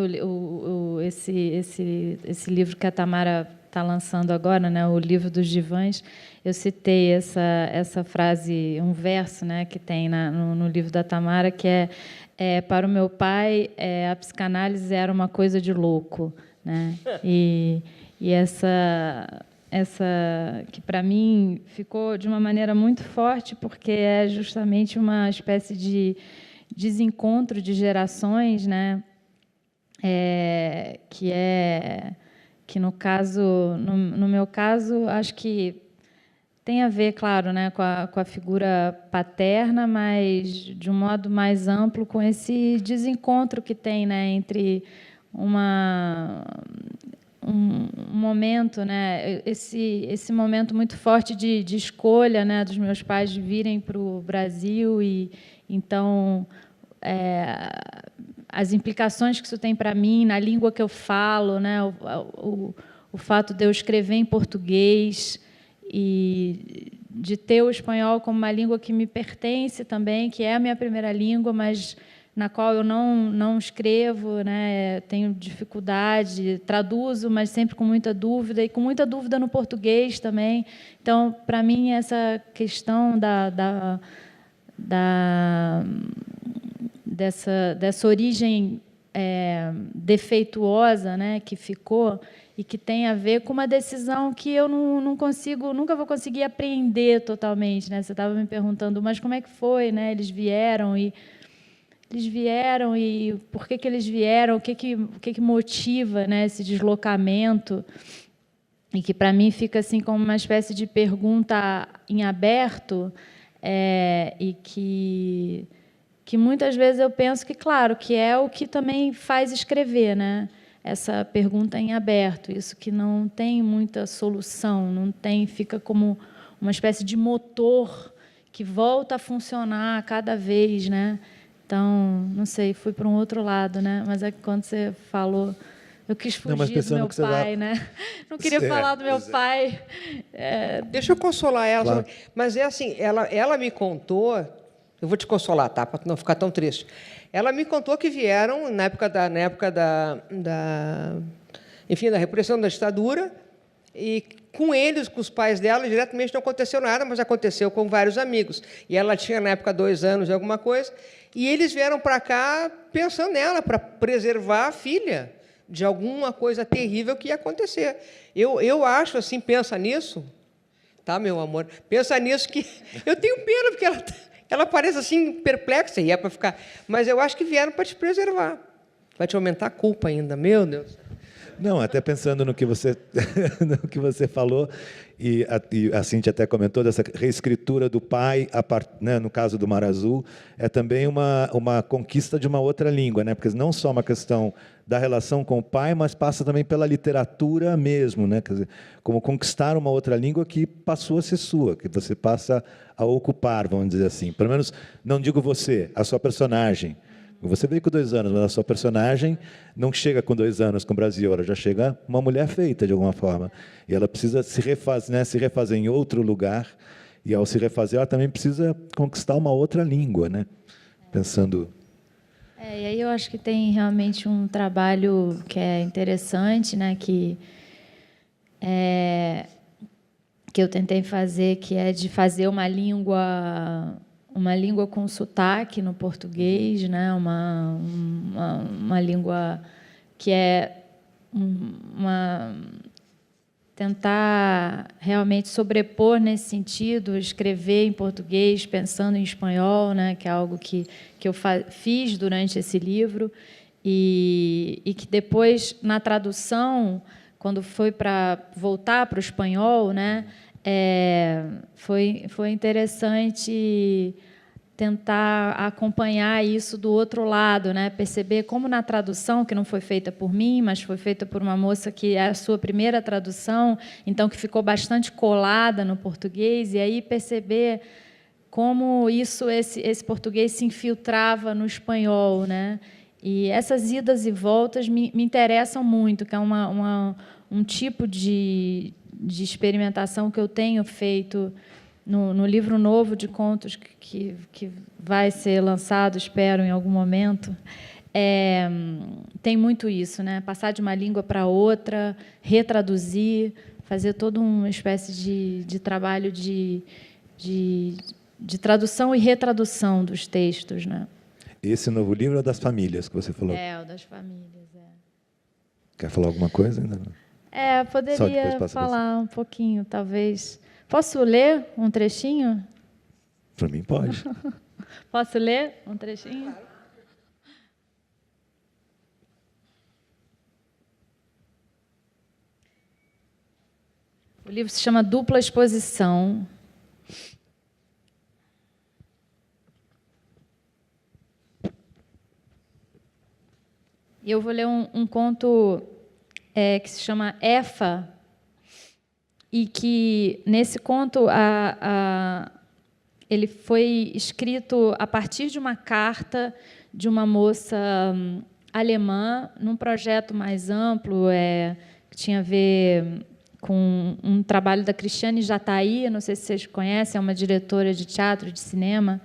esse livro que a Tamara está lançando agora, né, o Livro dos Divãs, eu citei essa frase, um verso, né, que tem no livro da Tamara, que para o meu pai, a psicanálise era uma coisa de louco, né? E essa que para mim ficou de uma maneira muito forte, porque é justamente uma espécie de desencontro de gerações, né? Que no caso, no meu caso, acho que tem a ver, claro, né, com a figura paterna, mas de um modo mais amplo com esse desencontro que tem, né, entre um momento, né, esse momento muito forte de escolha, né, dos meus pais de virem para o Brasil, e então as implicações que isso tem para mim na língua que eu falo, né, o fato de eu escrever em português e de ter o espanhol como uma língua que me pertence também, que é a minha primeira língua, mas na qual eu não escrevo, né? Tenho dificuldade, traduzo, mas sempre com muita dúvida, e com muita dúvida no português também. Então, para mim, essa questão dessa origem defeituosa, né, que ficou, e que tem a ver com uma decisão que eu nunca vou conseguir apreender totalmente, né? Você estava me perguntando, mas como é que foi, né? Eles vieram eles vieram e por que eles vieram, o que motiva, né, esse deslocamento, e que, para mim, fica assim como uma espécie de pergunta em aberto, e que muitas vezes eu penso que, claro, que é o que também faz escrever, né? Essa pergunta em aberto, isso que não tem muita solução, não tem, fica como uma espécie de motor que volta a funcionar cada vez, né? Então, não sei, fui para um outro lado, né? Mas é que quando você falou, eu quis fugir do meu pai, né? Não queria falar do meu pai. Deixa eu consolar ela. Claro. Mas é assim, ela me contou, eu vou te consolar, tá? Para não ficar tão triste. Ela me contou que vieram na época enfim, da repressão da ditadura, e com eles, com os pais dela, diretamente não aconteceu nada, mas aconteceu com vários amigos. E ela tinha, na época, 2 anos e alguma coisa, e eles vieram para cá pensando nela, para preservar a filha de alguma coisa terrível que ia acontecer. Eu acho assim, pensa nisso, tá, meu amor? Pensa nisso, que eu tenho pena, porque ela parece assim perplexa, e é para ficar, mas eu acho que vieram para te preservar. Vai te aumentar a culpa ainda, meu Deus. Não, até pensando no que você, no que você falou, e a Cíntia até comentou dessa reescritura do pai, né, no caso do Mar Azul, é também uma conquista de uma outra língua, né? Porque não só uma questão da relação com o pai, mas passa também pela literatura mesmo, né? Quer dizer, como conquistar uma outra língua que passou a ser sua, que você passa a ocupar, vamos dizer assim. Pelo menos, não digo você, a sua personagem. Você veio com 2 anos, mas a sua personagem não chega com 2 anos com o Brasil, ela já chega uma mulher feita, de alguma forma. E ela precisa se refazer, né, se refazer em outro lugar, e ao se refazer, ela também precisa conquistar uma outra língua, né? Pensando... E aí eu acho que tem realmente um trabalho que é interessante, né, que eu tentei fazer, que é de fazer uma língua com sotaque no português, né? uma língua que é tentar realmente sobrepor nesse sentido, escrever em português pensando em espanhol, né? Que é algo que eu fiz durante esse livro, e que depois, na tradução, quando foi para voltar para o espanhol, né? Foi interessante tentar acompanhar isso do outro lado, né? Perceber como na tradução, que não foi feita por mim, mas foi feita por uma moça que é a sua primeira tradução, então que ficou bastante colada no português, e aí perceber como esse português se infiltrava no espanhol, né? E essas idas e voltas me interessam muito, que é um tipo de experimentação que eu tenho feito no livro novo de contos que vai ser lançado, espero, em algum momento. Tem muito isso, né? Passar de uma língua para outra, retraduzir, fazer toda uma espécie de trabalho de tradução e retradução dos textos, né? Esse novo livro é o das famílias, que você falou. O das famílias, Quer falar alguma coisa ainda? Poderia falar um pouquinho, talvez. Posso ler um trechinho? Para mim, pode. Posso ler um trechinho? O livro se chama Dupla Exposição. E eu vou ler um conto que se chama Efa, e que, nesse conto, ele foi escrito a partir de uma carta de uma moça alemã, num projeto mais amplo, que tinha a ver com um trabalho da Cristiane Jatahy, não sei se vocês conhecem, é uma diretora de teatro e de cinema.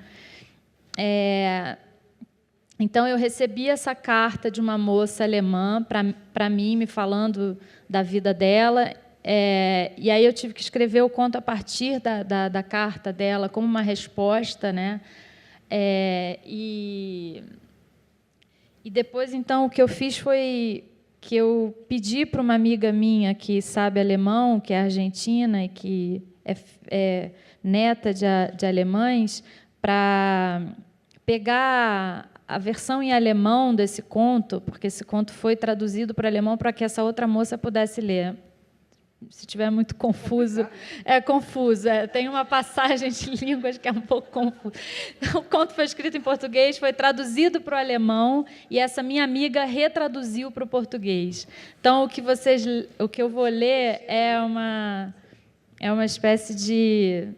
Então, eu recebi essa carta de uma moça alemã para mim, me falando da vida dela, e aí eu tive que escrever o conto a partir da carta dela, como uma resposta, né? E depois, então, o que eu fiz foi que eu pedi para uma amiga minha que sabe alemão, que é argentina e que é neta de alemães, para pegar a versão em alemão desse conto, porque esse conto foi traduzido para o alemão para que essa outra moça pudesse ler. Se estiver muito confuso, é confuso. Tem uma passagem de línguas que é um pouco confusa. O conto foi escrito em português, foi traduzido para o alemão e essa minha amiga retraduziu para o português. Então, o que eu vou ler é uma espécie de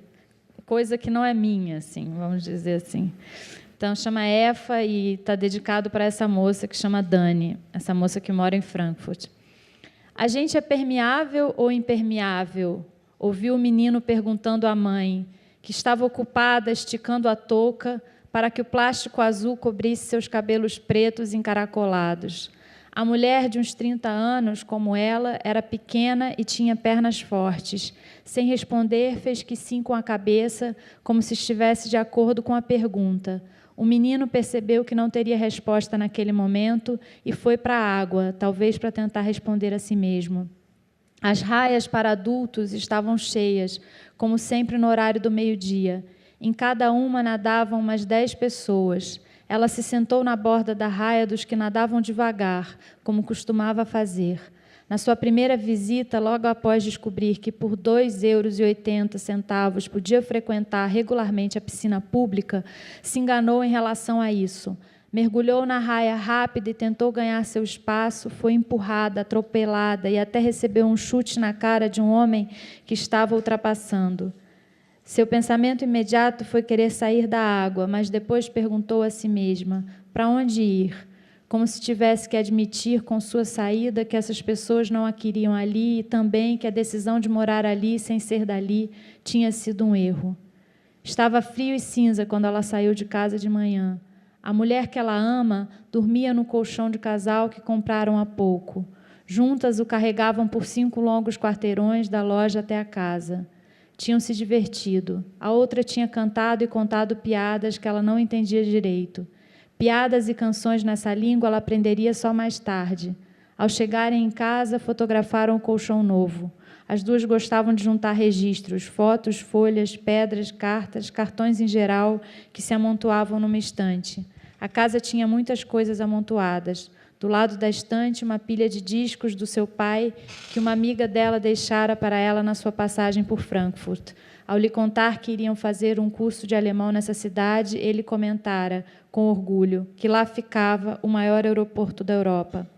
coisa que não é minha, assim, vamos dizer assim. Então, chama Efa e está dedicado para essa moça que chama Dani, essa moça que mora em Frankfurt. A gente é permeável ou impermeável? Ouviu o menino perguntando à mãe, que estava ocupada esticando a touca para que o plástico azul cobrisse seus cabelos pretos encaracolados. A mulher de uns 30 anos, como ela, era pequena e tinha pernas fortes. Sem responder, fez que sim com a cabeça, como se estivesse de acordo com a pergunta. O menino percebeu que não teria resposta naquele momento e foi para a água, talvez para tentar responder a si mesmo. As raias para adultos estavam cheias, como sempre no horário do meio-dia. Em cada uma nadavam umas 10 pessoas. Ela se sentou na borda da raia dos que nadavam devagar, como costumava fazer. Na sua primeira visita, logo após descobrir que por 2,80 € podia frequentar regularmente a piscina pública, se enganou em relação a isso. Mergulhou na raia rápida e tentou ganhar seu espaço, foi empurrada, atropelada e até recebeu um chute na cara de um homem que estava ultrapassando. Seu pensamento imediato foi querer sair da água, mas depois perguntou a si mesma, para onde ir? Como se tivesse que admitir com sua saída que essas pessoas não a queriam ali e também que a decisão de morar ali sem ser dali tinha sido um erro. Estava frio e cinza quando ela saiu de casa de manhã. A mulher que ela ama dormia no colchão de casal que compraram há pouco. Juntas o carregavam por 5 longos quarteirões da loja até a casa. Tinham se divertido. A outra tinha cantado e contado piadas que ela não entendia direito. Piadas e canções nessa língua ela aprenderia só mais tarde. Ao chegarem em casa, fotografaram o colchão novo. As duas gostavam de juntar registros, fotos, folhas, pedras, cartas, cartões em geral, que se amontoavam numa estante. A casa tinha muitas coisas amontoadas. Do lado da estante, uma pilha de discos do seu pai, que uma amiga dela deixara para ela na sua passagem por Frankfurt. Ao lhe contar que iriam fazer um curso de alemão nessa cidade, ele comentara, com orgulho, que lá ficava o maior aeroporto da Europa.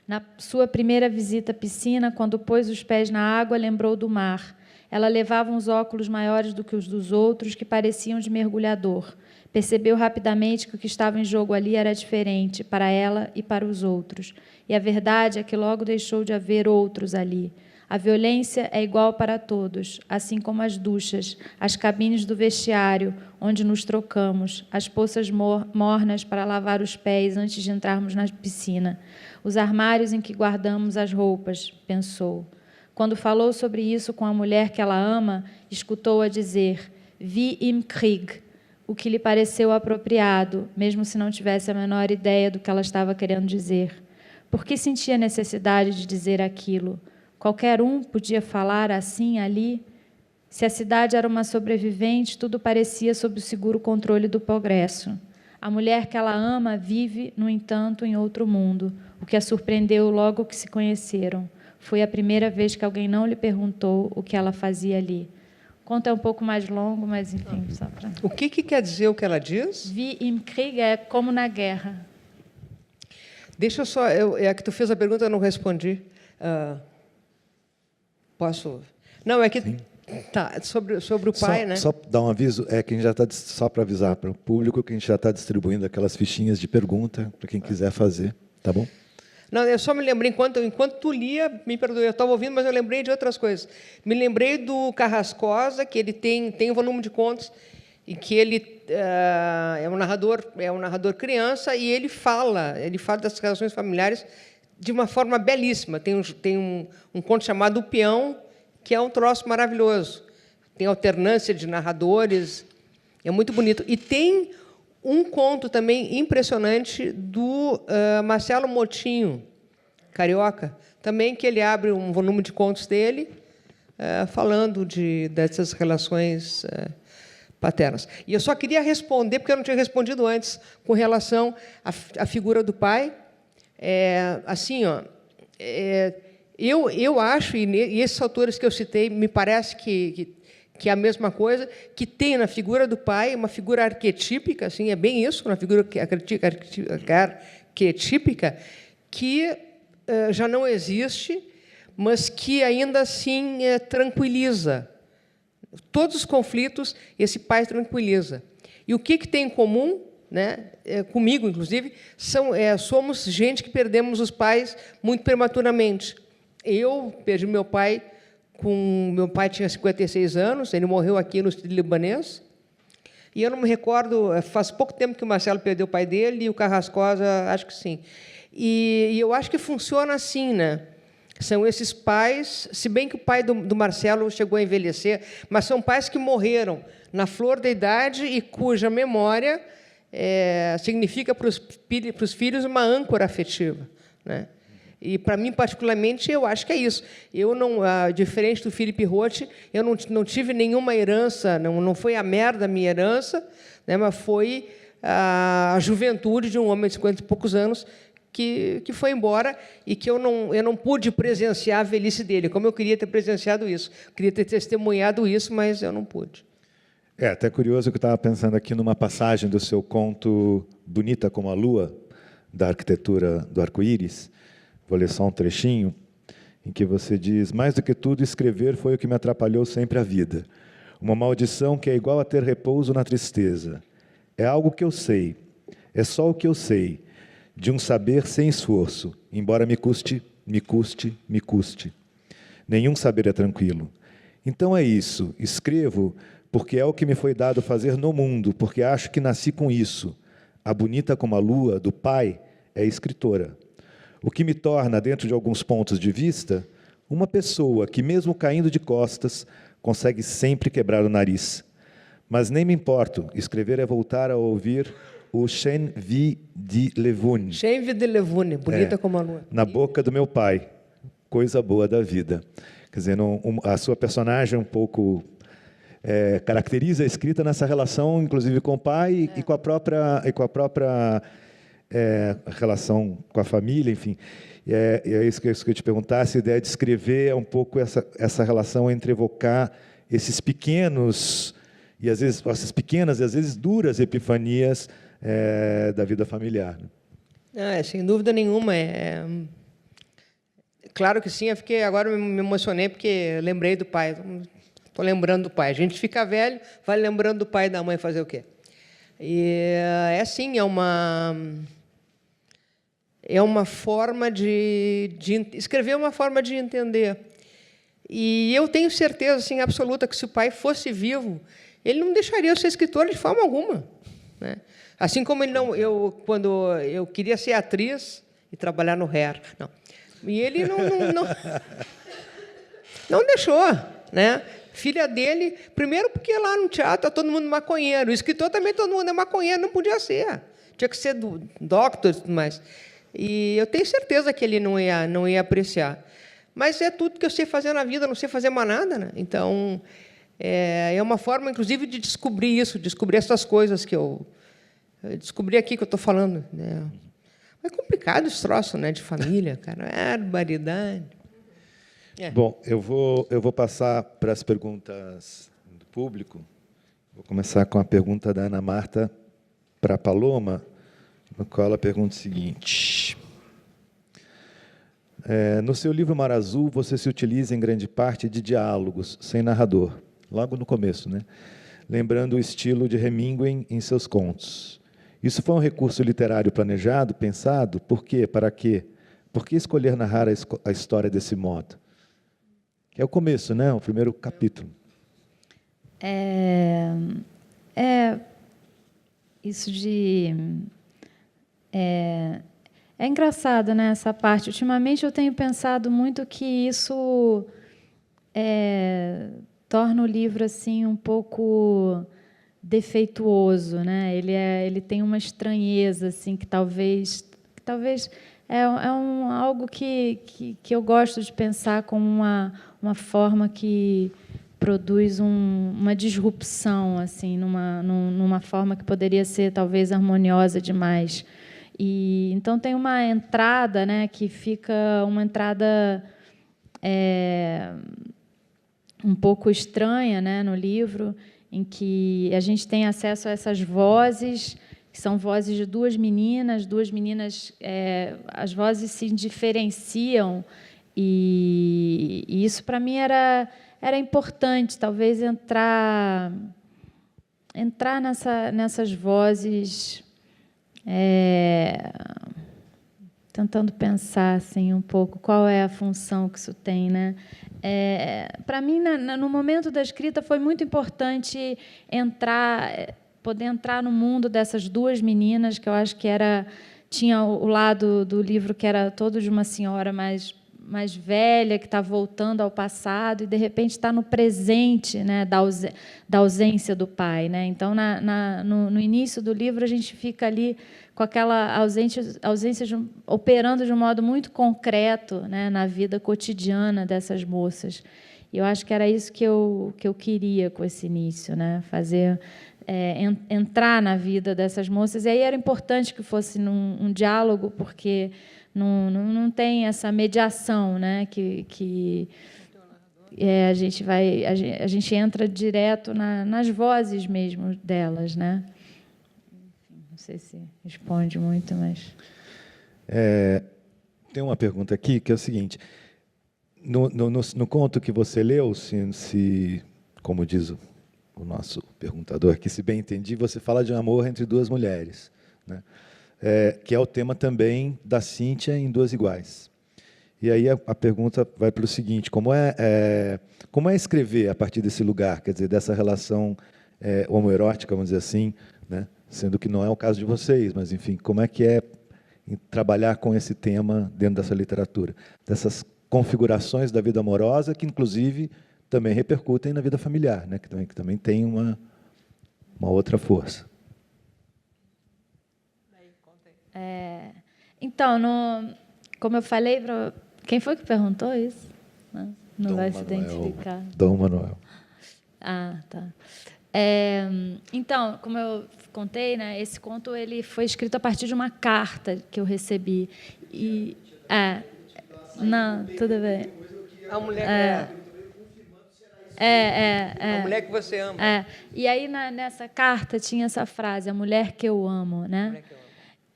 Na sua primeira visita à piscina, quando pôs os pés na água, lembrou do mar. Ela levava uns óculos maiores do que os dos outros, que pareciam de mergulhador. Percebeu rapidamente que o que estava em jogo ali era diferente, para ela e para os outros. E a verdade é que logo deixou de haver outros ali. A violência é igual para todos, assim como as duchas, as cabines do vestiário, onde nos trocamos, as poças mornas para lavar os pés antes de entrarmos na piscina, os armários em que guardamos as roupas, pensou. Quando falou sobre isso com a mulher que ela ama, escutou-a dizer, wie im Krieg, o que lhe pareceu apropriado, mesmo se não tivesse a menor ideia do que ela estava querendo dizer. Por que sentia necessidade de dizer aquilo? Qualquer um podia falar assim ali. Se a cidade era uma sobrevivente, tudo parecia sob o seguro controle do progresso. A mulher que ela ama vive, no entanto, em outro mundo, o que a surpreendeu logo que se conheceram. Foi a primeira vez que alguém não lhe perguntou o que ela fazia ali. O conto é um pouco mais longo, mas, enfim, só para... O que quer dizer o que ela diz? Wie im Krieg é como na guerra. Deixa eu só... é que tu fez a pergunta, eu não respondi. Posso? Não, é que... Sim. Tá, sobre o pai, né? Só dar um aviso, que a gente já está, só para avisar para o público, que a gente já está distribuindo aquelas fichinhas de pergunta para quem quiser fazer, tá bom? Não, eu só me lembrei, enquanto tu lia, me perdoe, eu estava ouvindo, mas eu lembrei de outras coisas. Me lembrei do Carrascosa, que ele tem um volume de contos, e que ele é um narrador criança, e ele fala das relações familiares de uma forma belíssima. Tem um conto chamado O Peão, que é um troço maravilhoso. Tem alternância de narradores, é muito bonito. E tem um conto também impressionante do Marcelo Motinho, carioca, também que ele abre um volume de contos dele, falando dessas relações paternas. E eu só queria responder, porque eu não tinha respondido antes, com relação à figura do pai. Assim, ó, eu acho, e esses autores que eu citei, me parece que é a mesma coisa, que tem na figura do pai uma figura arquetípica, assim, é bem isso, uma figura arquetípica, que já não existe, mas que ainda assim tranquiliza. Todos os conflitos, esse pai tranquiliza. E o que tem em comum, né, comigo, inclusive, somos gente que perdemos os pais muito prematuramente. Eu perdi meu pai meu pai tinha 56 anos, ele morreu aqui no estado libanês, e eu não me recordo, faz pouco tempo que o Marcelo perdeu o pai dele, e o Carrascosa, acho que sim. E eu acho que funciona assim, né? São esses pais, se bem que o pai do Marcelo chegou a envelhecer, mas são pais que morreram na flor da idade e cuja memória significa para os filhos uma âncora afetiva, né? E, para mim, particularmente, eu acho que é isso. Eu não, diferente do Philip Roth, eu não tive nenhuma herança, não foi a merda a minha herança, né, mas foi a juventude de um homem de 50 e poucos anos que foi embora e que eu não pude presenciar a velhice dele, como eu queria ter presenciado isso. Queria ter testemunhado isso, mas eu não pude. Até curioso que eu estava pensando aqui numa passagem do seu conto Bonita como a Lua, da arquitetura do arco-íris. Vou ler só um trechinho, em que você diz: mais do que tudo, escrever foi o que me atrapalhou sempre a vida. Uma maldição que é igual a ter repouso na tristeza. É algo que eu sei, é só o que eu sei, de um saber sem esforço, embora me custe. Nenhum saber é tranquilo. Então é isso, escrevo porque é o que me foi dado fazer no mundo, porque acho que nasci com isso. A Bonita como a Lua, do pai, é escritora. O que me torna, dentro de alguns pontos de vista, uma pessoa que, mesmo caindo de costas, consegue sempre quebrar o nariz. Mas nem me importo, escrever é voltar a ouvir o Shen Vi de Levune. Shen Vi de Levune, Bonita como a Lua. Na boca do meu pai, coisa boa da vida. Quer dizer, a sua personagem um pouco caracteriza a escrita nessa relação, inclusive com o pai e com a própria relação com a família, enfim. É isso que eu ia te perguntar, essa ideia de escrever é um pouco essa relação entre evocar esses pequenos, e às vezes essas pequenas e às vezes duras epifanias da vida familiar. Sem dúvida nenhuma. Claro que sim, agora me emocionei porque lembrei do pai. Estou lembrando do pai. A gente fica velho, vai lembrando do pai e da mãe fazer o quê? E é uma forma de escrever, uma forma de entender. E eu tenho certeza assim, absoluta que se o pai fosse vivo, ele não deixaria eu ser escritor de forma alguma, né? Assim como quando eu queria ser atriz e trabalhar no Hair, não. E ele não deixou, né? Filha dele, primeiro porque lá no teatro todo mundo maconheiro, o escritor também todo mundo é maconheiro, não podia ser, tinha que ser doctor e tudo mais. E eu tenho certeza que ele não ia apreciar. Mas é tudo que eu sei fazer na vida, não sei fazer mais nada, né? Então, é uma forma, inclusive, de descobrir isso, descobrir essas coisas que eu descobri aqui que eu estou falando, né? É complicado esse troço, né, de família, cara, é barbaridade. Bom, eu vou passar para as perguntas do público. Vou começar com a pergunta da Ana Marta para a Paloma, no qual ela pergunta o seguinte: no seu livro Mar Azul, você se utiliza em grande parte de diálogos, sem narrador, logo no começo, né? Lembrando o estilo de Hemingway em seus contos. Isso foi um recurso literário planejado, pensado? Por quê? Para quê? Por que escolher narrar a história desse modo? Que é o começo, né? O primeiro capítulo. Isso de... É engraçado, né, essa parte. Ultimamente eu tenho pensado muito que isso torna o livro assim um pouco defeituoso, né? Ele tem uma estranheza assim que talvez algo que eu gosto de pensar como uma forma que produz uma disrupção, assim, numa forma que poderia ser talvez harmoniosa demais. E então tem uma entrada, né, que fica uma entrada um pouco estranha, né, no livro, em que a gente tem acesso a essas vozes, que são vozes de duas meninas, as vozes se diferenciam, e isso para mim era importante, talvez entrar nessas vozes, tentando pensar assim um pouco qual é a função que isso tem, né? Para mim, no momento da escrita, foi muito importante poder entrar no mundo dessas duas meninas, que eu acho que tinha o lado do livro que era todo de uma senhora mais velha, que está voltando ao passado, e, de repente, está no presente, né, da ausência do pai, né? Então, no início do livro, a gente fica ali com aquela ausência operando de um modo muito concreto, né, na vida cotidiana dessas moças. E eu acho que era isso que eu queria com esse início, né? Fazer... entrar na vida dessas moças. E aí era importante que fosse um diálogo, porque não tem essa mediação, né? A gente entra direto nas vozes mesmo delas, né? Não sei se responde muito, mas... Tem uma pergunta aqui que é o seguinte: no conto que você leu, como diz o nosso perguntador aqui, se bem entendi, você fala de um amor entre duas mulheres, né? Que é o tema também da Cíntia em Duas Iguais. E aí a pergunta vai para o seguinte: como é escrever a partir desse lugar, quer dizer, dessa relação homoerótica, vamos dizer assim, né? Sendo que não é o caso de vocês, mas, enfim, como é que é trabalhar com esse tema dentro dessa literatura, dessas configurações da vida amorosa que, inclusive, também repercutem na vida familiar, né? Que também tem uma outra força. Então, como eu falei, quem foi que perguntou isso? Não vai se identificar. Dom Manuel. Ah, tá. Então, como eu contei, né, esse conto ele foi escrito a partir de uma carta que eu recebi. Não, tudo bem. A mulher a mulher que você ama. E aí, nessa carta, tinha essa frase: a mulher que eu amo, né?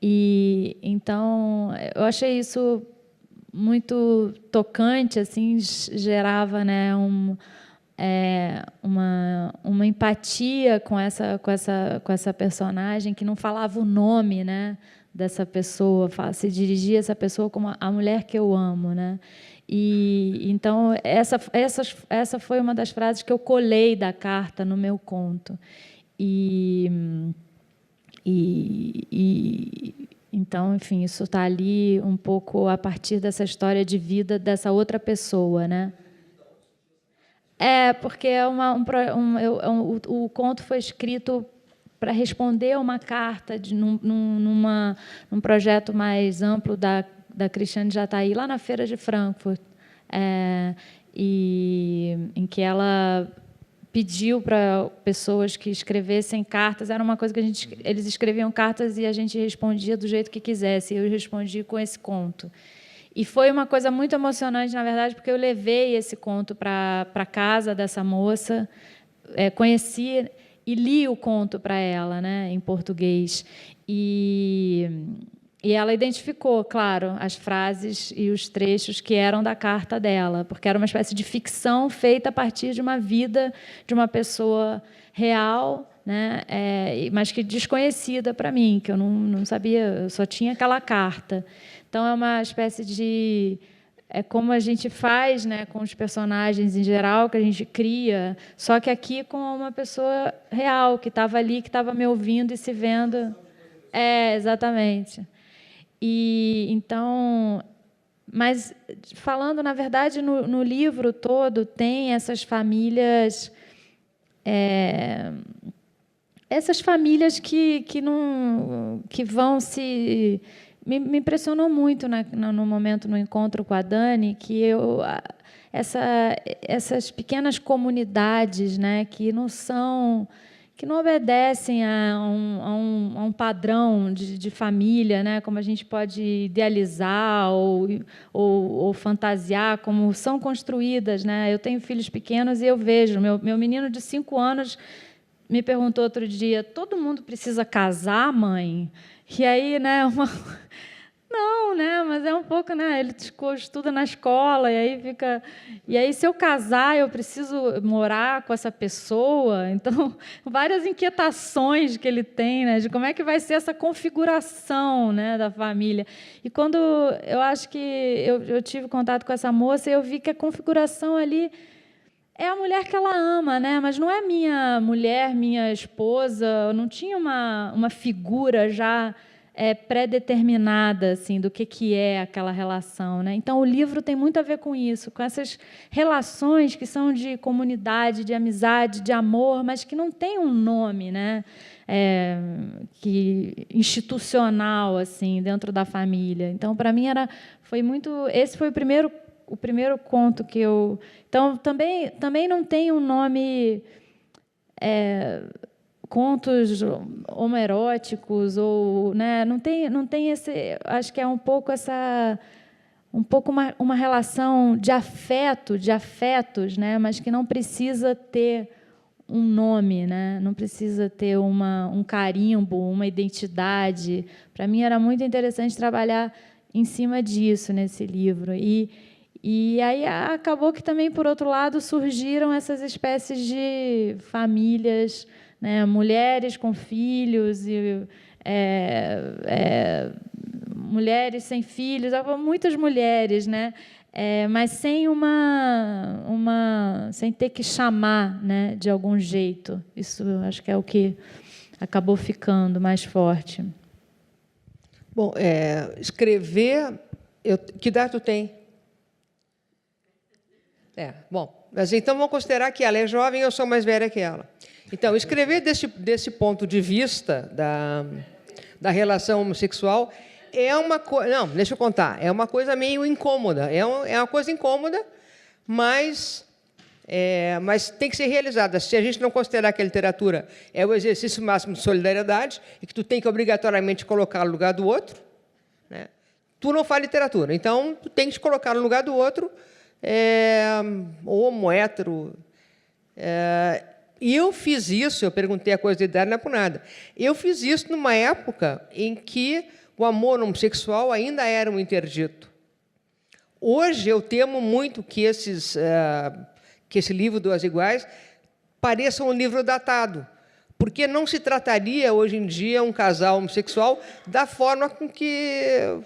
E então eu achei isso muito tocante, assim, gerava, né, uma empatia com essa personagem, que não falava o nome, né, dessa pessoa, se dirigia a essa pessoa como a mulher que eu amo, né? E então essa foi uma das frases que eu colei da carta no meu conto. Então, enfim, isso está ali um pouco a partir dessa história de vida dessa outra pessoa, né? Porque o conto foi escrito para responder a uma carta num projeto mais amplo da Cristiane Jatahy, lá na Feira de Frankfurt, em que ela pediu para pessoas que escrevessem cartas. Era uma coisa que eles escreviam cartas e a gente respondia do jeito que quisesse. Eu respondi com esse conto. E foi uma coisa muito emocionante, na verdade, porque eu levei esse conto para casa dessa moça, conheci e li o conto para ela, né, em português. E ela identificou, claro, as frases e os trechos que eram da carta dela, porque era uma espécie de ficção feita a partir de uma vida de uma pessoa real, né, mas que desconhecida para mim, que eu não sabia, eu só tinha aquela carta. Então, é uma espécie de... como a gente faz, né, com os personagens em geral, que a gente cria, só que aqui com uma pessoa real, que estava ali, que estava me ouvindo e se vendo. Exatamente. E então, mas falando, na verdade, no livro todo tem essas famílias, que vão se me impressionou muito no momento, no encontro com a Dani, que essas pequenas comunidades, né, que não obedecem a um padrão de família, né, como a gente pode idealizar ou fantasiar, como são construídas, né? Eu tenho filhos pequenos e eu vejo, meu menino de 5 anos me perguntou outro dia: todo mundo precisa casar, mãe? E aí, né, não, né, mas é um pouco, né, ele estuda na escola, e aí se eu casar, eu preciso morar com essa pessoa. Então, várias inquietações que ele tem, né, de como é que vai ser essa configuração, né, da família. E quando eu acho que eu tive contato com essa moça, eu vi que a configuração ali é a mulher que ela ama, né? Mas não é minha mulher, minha esposa, não tinha uma figura já pré-determinada assim, do que é aquela relação, né? Então, o livro tem muito a ver com isso, com essas relações que são de comunidade, de amizade, de amor, mas que não tem um nome, né? Institucional assim, dentro da família. Então, para mim, foi muito... Esse foi o primeiro conto que eu... Então, também não tem um nome... contos homoeróticos, ou, né, não tem esse... Acho que é um pouco uma relação de afetos, né, mas que não precisa ter um nome, né, não precisa ter um carimbo, uma identidade. Para mim, era muito interessante trabalhar em cima disso nesse livro. E aí acabou que também, por outro lado, surgiram essas espécies de famílias, né, mulheres com filhos, e mulheres sem filhos, muitas mulheres, né, mas sem sem ter que chamar, né, de algum jeito. Isso acho que é o que acabou ficando mais forte. Bom, escrever... que idade tu tem? Bom, mas então vamos considerar que ela é jovem e eu sou mais velha que ela. Então, escrever desse ponto de vista da relação homossexual é uma coisa... Não, deixa eu contar. É uma coisa meio incômoda. É uma coisa incômoda, mas tem que ser realizada. Se a gente não considerar que a literatura é o exercício máximo de solidariedade e que tu tem que obrigatoriamente colocar no lugar do outro, né, tu não faz literatura. Então, tu tem que te colocar no lugar do outro, homo, hétero. E eu fiz isso, eu perguntei a coisa de idade, não é por nada. Eu fiz isso numa época em que o amor homossexual ainda era um interdito. Hoje, eu temo muito que esse livro Duas Iguais pareça um livro datado, porque não se trataria, hoje em dia, um casal homossexual da forma com que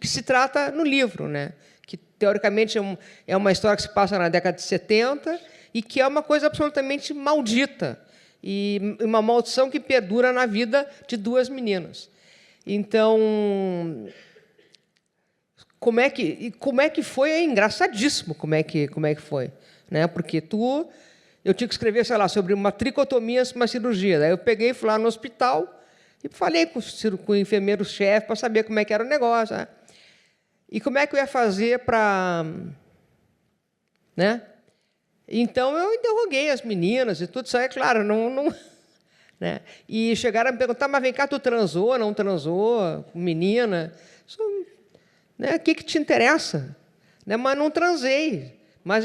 se trata no livro, né? Que, teoricamente, é uma história que se passa na década de 70 e que é uma coisa absolutamente maldita, e uma maldição que perdura na vida de duas meninas. Então, como é que foi? É engraçadíssimo como é que foi, né? Porque eu tinha que escrever, sei lá, sobre uma tricotomia, uma cirurgia. Daí eu peguei, fui lá no hospital e falei com o enfermeiro-chefe para saber como é que era o negócio, né? E como é que eu ia fazer para... né? Então, eu interroguei as meninas e tudo isso aí, claro, não né? E chegaram a me perguntar: mas vem cá, tu transou, não transou, menina? Né? O que te interessa? Né? Mas não transei. Mas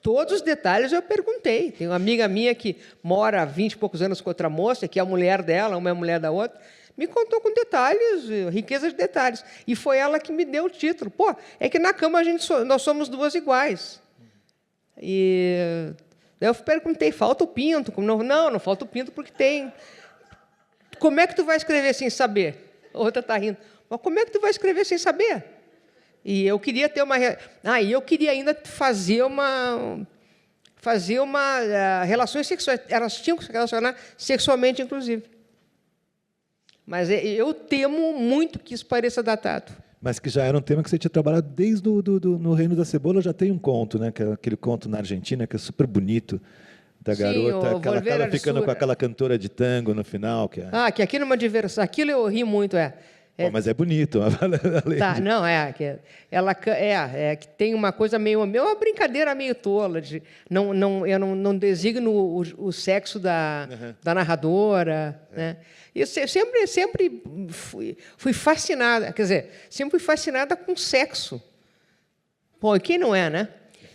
todos os detalhes eu perguntei. Tem uma amiga minha que mora há 20 e poucos anos com outra moça, que é a mulher dela, uma é a mulher da outra, me contou com detalhes, riqueza de detalhes. E foi ela que me deu o título. Pô, é que na cama nós somos duas iguais. E eu perguntei: falta o pinto? Não falta o pinto porque tem. Como é que tu vai escrever sem saber? A outra está rindo. Mas como é que tu vai escrever sem saber? E eu queria ter uma... e eu queria ainda fazer relações sexuais. Elas tinham que se relacionar sexualmente, inclusive. Mas eu temo muito que isso pareça datado. Mas que já era um tema que você tinha trabalhado desde no Reino da Cebola. Já tem um conto, né, que é aquele conto na Argentina, que é super bonito, da garota, que ela acaba ficando com aquela cantora de tango no final. Que aquilo é uma diversão. Aquilo eu ri muito, Pô, mas é bonito. Tá, não, que tem uma coisa meio uma brincadeira meio tola de eu não designo o sexo da narradora, né? E eu sempre fui fascinada, quer dizer, sempre fui fascinada com sexo. Bom, e quem não é, né?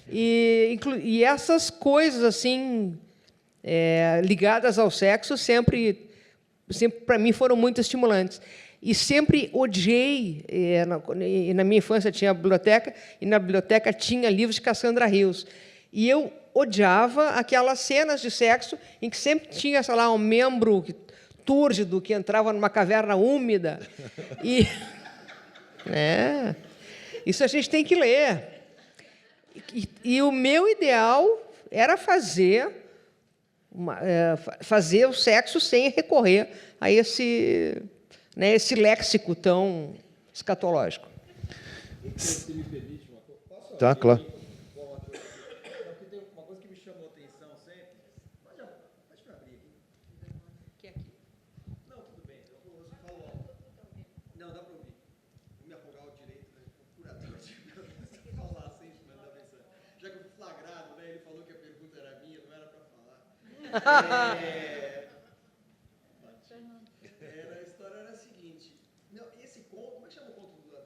E essas coisas assim ligadas ao sexo sempre para mim foram muito estimulantes. E sempre odiei, na minha infância tinha a biblioteca, e na biblioteca tinha livros de Cassandra Rios. E eu odiava aquelas cenas de sexo em que sempre tinha, sei lá, um membro túrgido que entrava numa caverna úmida. E isso a gente tem que ler. E o meu ideal era fazer o sexo sem recorrer a esse léxico tão escatológico. Se me permite uma coisa, posso? Tá, claro. Porque tem uma coisa que me chamou a atenção sempre. Pode me abrir aqui. Que é aqui. Não, tudo bem. Você falou. Não, dá para ouvir. Vou me afogar o direito, né? Curador de falar sem mandar mensagem. Já que eu fui flagrado, né? Ele falou que a pergunta era minha, não era para falar. A história era a seguinte. Não, esse conto, como é que chama o conto da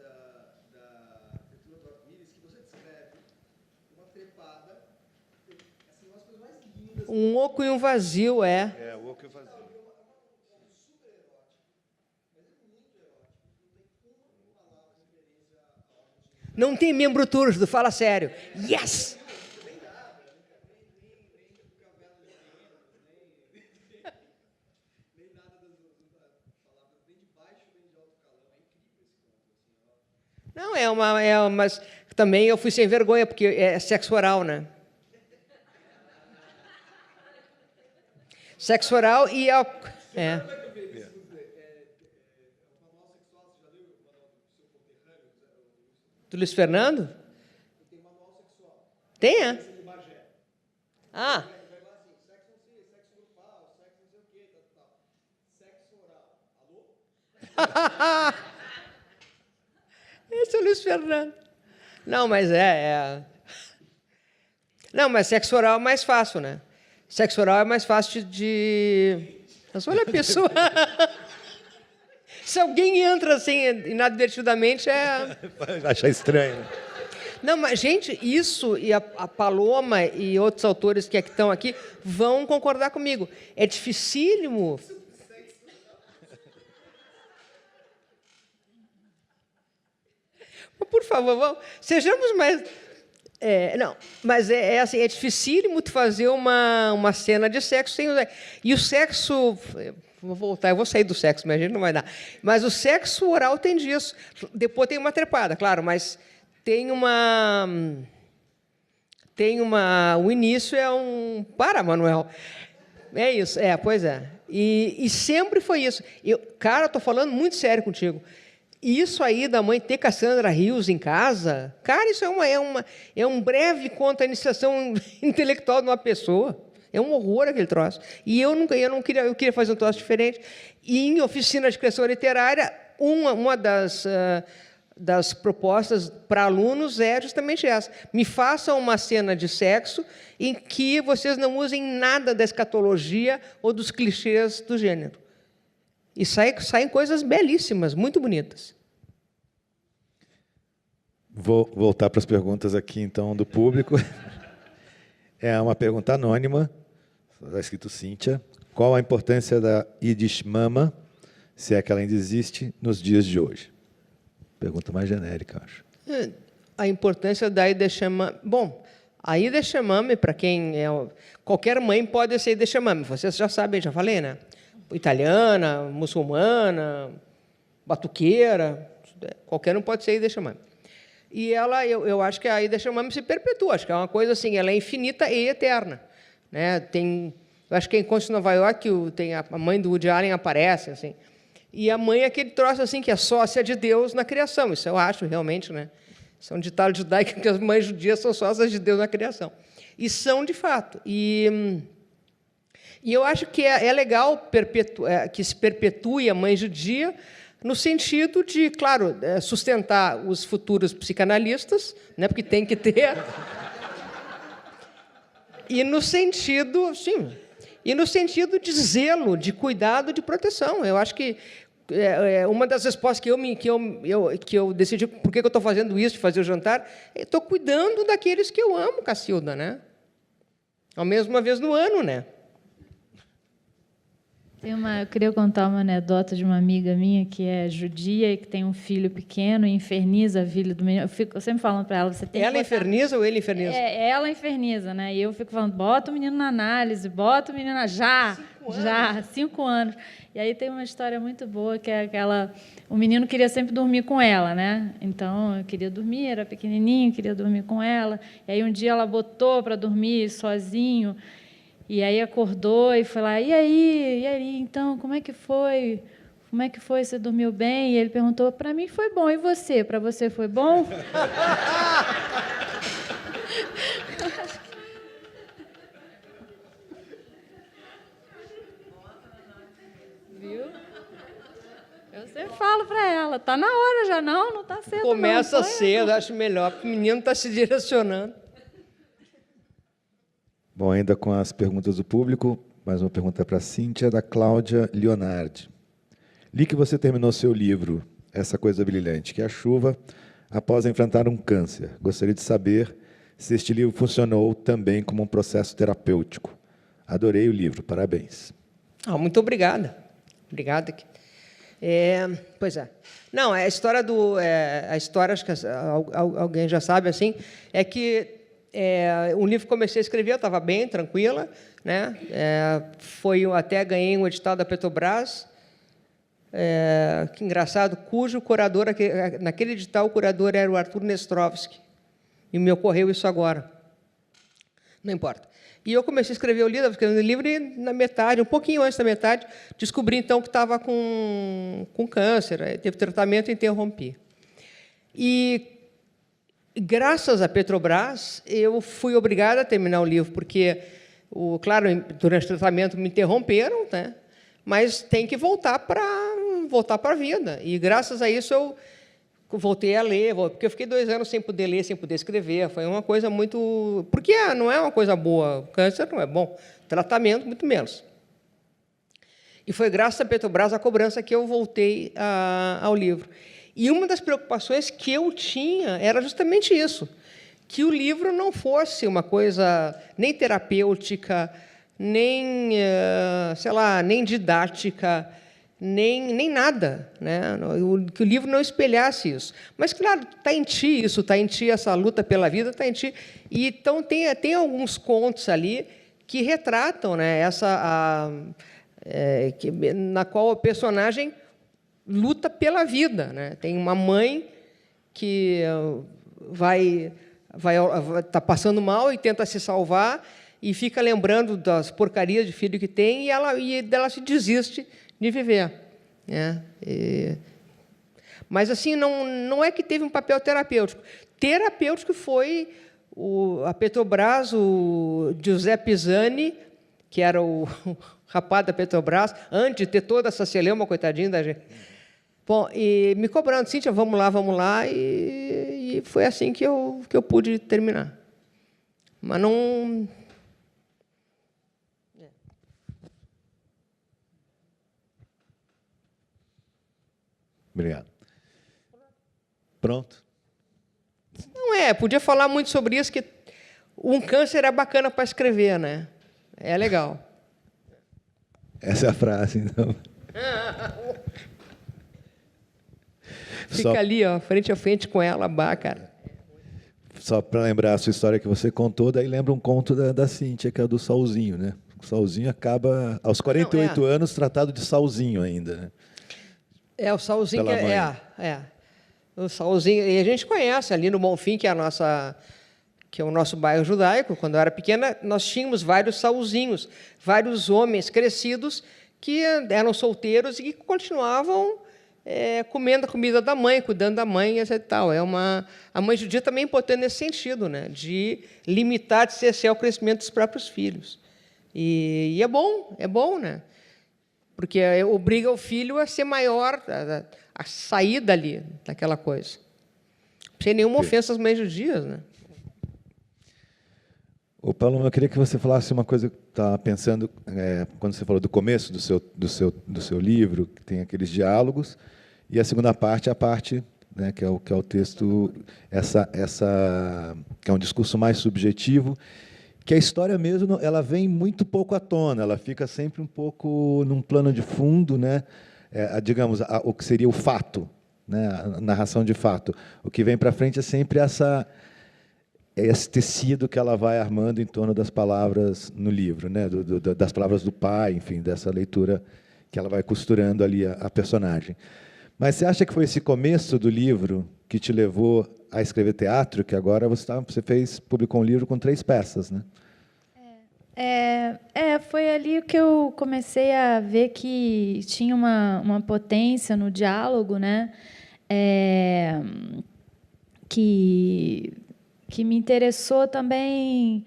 Eduardo Arco-Íris, que você descreve uma trepada, assim, umas coisas mais lindas. Um oco e um vazio, é. É, o que eu fazia. Super erótico, mas é muito erótico. Não tem uma palavra de referência a algo de... Não tem membro túrgido, fala sério. Yes! Não, mas também eu fui sem vergonha, porque é sexo oral, né? Sexo oral e... Do Luiz Fernando? Tem, é? Ah. Esse é o Luiz Fernando. Não, mas Não, mas sexo oral é mais fácil, né? Sexo oral é mais fácil de... Mas olha a pessoa... Se alguém entra assim, inadvertidamente, Achar estranho. Não, mas, gente, isso, e a Paloma e outros autores que estão aqui vão concordar comigo. É dificílimo... Por favor, sejamos mais... não, mas assim, é dificílimo tu fazer uma cena de sexo sem... E o sexo... Vou voltar, eu vou sair do sexo, mas a gente não vai dar. Mas o sexo oral tem disso. Depois tem uma trepada, claro, mas tem uma... O início é um... Para, Manuel. É isso, pois é. E sempre foi isso. Cara, estou falando muito sério contigo. Isso aí da mãe ter Cassandra Rios em casa, cara, isso é um breve conto da iniciação intelectual de uma pessoa. É um horror aquele troço. E eu queria fazer um troço diferente. E em oficina de criação literária, uma das propostas para alunos é justamente essa. Me façam uma cena de sexo em que vocês não usem nada da escatologia ou dos clichês do gênero. E saem coisas belíssimas, muito bonitas. Vou voltar para as perguntas aqui, então, do público. É uma pergunta anônima, está escrito Cíntia. Qual a importância da Yiddish Mama, se é que ela ainda existe, nos dias de hoje? Pergunta mais genérica, acho. A importância da Yiddish Mama... Bom, a Yiddish Mama, para quem qualquer mãe pode ser Yiddish Mama. Vocês já sabem, já falei, né? Italiana, muçulmana, batuqueira, qualquer um pode ser Yiddish Mama. E eu acho que a Yiddish Mama se perpetua, acho que é uma coisa assim, ela é infinita e eterna. Né? Eu acho que em Contos de Nova York a mãe do Woody Allen aparece, assim, e a mãe é aquele troço assim, que é sócia de Deus na criação, isso eu acho realmente, né? Isso é um ditado judaico que as mães judias são sócias de Deus na criação. E são, de fato. E eu acho que é legal que se perpetue a mãe judia, no sentido de, claro, sustentar os futuros psicanalistas, né, porque tem que ter, e no sentido, sim, e no sentido de zelo, de cuidado, de proteção. Eu acho que uma das respostas que eu decidi, por que eu estou fazendo isso, de fazer o jantar, estou cuidando daqueles que eu amo, Cacilda, né? Ao menos uma vez no ano, né? Eu queria contar uma anedota de uma amiga minha que é judia e que tem um filho pequeno e inferniza a filha do menino. Eu sempre falando para ela, você tem ela que botar... inferniza ou ele inferniza? Ela inferniza, né? E eu fico falando, bota o menino na análise, bota o menino já, 5 anos. E aí tem uma história muito boa, que é aquela... O menino queria sempre dormir com ela, né? Então, eu queria dormir, era pequenininho, queria dormir com ela. E aí, um dia, ela botou para dormir sozinho. E aí acordou e foi lá, e aí, então, como é que foi? Como é que foi? Você dormiu bem? E ele perguntou, para mim foi bom, e você? Para você foi bom? Viu? Eu sempre falo para ela, tá na hora já, não tá cedo. Começa cedo, acho melhor, porque o menino está se direcionando. Bom, ainda com as perguntas do público, mais uma pergunta para a Cíntia, da Cláudia Leonardi. Li que você terminou seu livro, Essa Coisa Brilhante, que é a chuva, após enfrentar um câncer. Gostaria de saber se este livro funcionou também como um processo terapêutico. Adorei o livro, parabéns. Muito obrigada. Obrigada. Pois é. Não, a história a história, acho que alguém já sabe, assim, é que um livro que comecei a escrever, eu estava bem, tranquila, né? Até ganhei um edital da Petrobras, que engraçado, cujo curador, naquele edital, o curador era o Arthur Nestrovsky, e me ocorreu isso agora. Não importa. E eu comecei a escrever o livro, estava escrevendo o livro, e na metade, um pouquinho antes da metade, descobri, então, que estava com câncer, teve tratamento e interrompi. E graças à Petrobras, eu fui obrigada a terminar o livro, porque, claro, durante o tratamento me interromperam, né? Mas tem que voltar para a vida. E, graças a isso, eu voltei a ler, porque eu fiquei 2 anos sem poder ler, sem poder escrever. Foi uma coisa muito... Porque não é uma coisa boa. O câncer não é bom. Tratamento, muito menos. E foi graças à Petrobras, a cobrança, que eu voltei ao livro. E uma das preocupações que eu tinha era justamente isso, que o livro não fosse uma coisa nem terapêutica, nem, sei lá, nem didática, nem nada, né? Que o livro não espelhasse isso. Mas, claro, está em ti isso, está em ti essa luta pela vida, está em ti. E, então, tem alguns contos ali que retratam, né, na qual o personagem luta pela vida, né? Tem uma mãe que está passando mal e tenta se salvar e fica lembrando das porcarias de filho que tem e ela se desiste de viver, né? Mas assim não é que teve um papel terapêutico. Terapêutico foi a Petrobras, o Giuseppe Pisani, que era o rapaz da Petrobras, antes de ter toda essa celeuma, coitadinho da gente. Bom, e me cobrando, Cíntia, vamos lá, e foi assim que eu pude terminar. Mas não... Obrigado. Pronto? Não podia falar muito sobre isso, que um câncer é bacana para escrever, né? É legal. Essa é a frase, então. Fica ali, ó, frente a frente com ela, cara. Só para lembrar a sua história que você contou, daí lembra um conto da Cíntia, que é do Solzinho, né? O Solzinho acaba, aos 48 anos, tratado de Solzinho ainda, né? O Solzinho o Solzinho, e a gente conhece ali no Bonfim, que é o nosso bairro judaico. Quando eu era pequena, nós tínhamos vários Solzinhos, vários homens crescidos que eram solteiros e que continuavam comendo a comida da mãe, cuidando da mãe, etc. Tal. A mãe judia também é importante nesse sentido, né? De limitar, de cercear o crescimento dos próprios filhos. E é bom, né? porque obriga o filho a ser maior, a sair dali, daquela coisa. Sem nenhuma ofensa às mães judias, né? Ô, Paulo, eu queria que você falasse uma coisa que eu estava pensando, quando você falou do começo do seu livro, que tem aqueles diálogos, e a segunda parte é a parte, né, que é o texto, que é um discurso mais subjetivo, que a história mesmo ela vem muito pouco à tona, ela fica sempre um pouco num plano de fundo, né, digamos, o que seria o fato, né, a narração de fato. O que vem para frente é sempre esse tecido que ela vai armando em torno das palavras no livro, né? Das palavras do pai, enfim, dessa leitura que ela vai costurando ali a personagem. Mas você acha que foi esse começo do livro que te levou a escrever teatro, que agora você publicou um livro com 3 peças, né? Foi ali que eu comecei a ver que tinha uma potência no diálogo, né? Que me interessou também,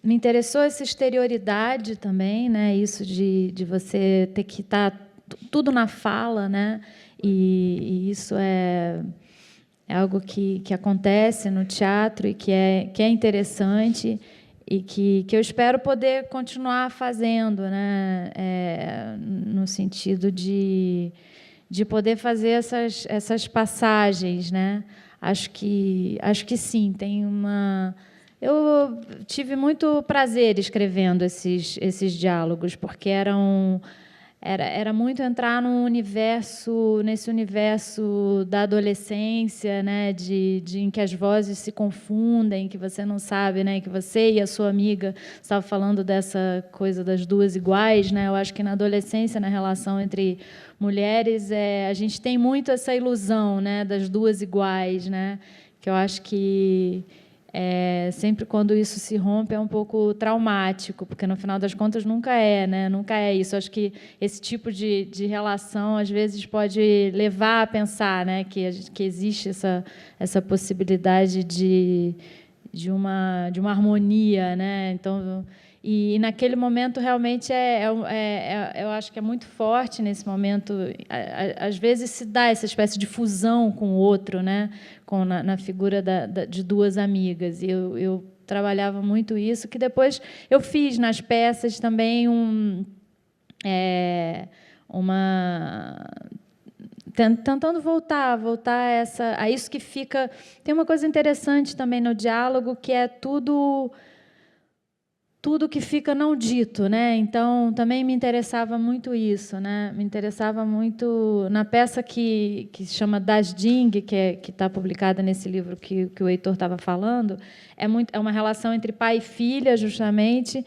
me interessou essa exterioridade também, né? Isso de você ter que estar tudo na fala, né? E isso é algo que acontece no teatro e que é interessante e que eu espero poder continuar fazendo, né? No sentido de poder fazer essas passagens, né? Acho que sim, eu tive muito prazer escrevendo esses diálogos, porque era muito entrar nesse universo da adolescência, né, em que as vozes se confundem, que você não sabe, né, que você e a sua amiga estavam falando dessa coisa das duas iguais, né? Eu acho que na adolescência, na relação entre mulheres, a gente tem muito essa ilusão, né, das duas iguais, né? Que eu acho que sempre quando isso se rompe é um pouco traumático, porque no final das contas nunca é, né? Nunca é isso. Acho que esse tipo de relação às vezes pode levar a pensar, né, que existe essa possibilidade de uma harmonia, né? Então, e naquele momento realmente eu acho que é muito forte nesse momento. Às vezes se dá essa espécie de fusão com o outro, né? Na figura de duas amigas. E eu trabalhava muito isso, que depois eu fiz nas peças também tentando voltar a isso que fica. Tem uma coisa interessante também no diálogo, que é tudo que fica não dito, né? Então também me interessava muito isso, né? Me interessava muito na peça que se chama Das Ding, que está publicada nesse livro que o Heitor estava falando. É uma relação entre pai e filha, justamente.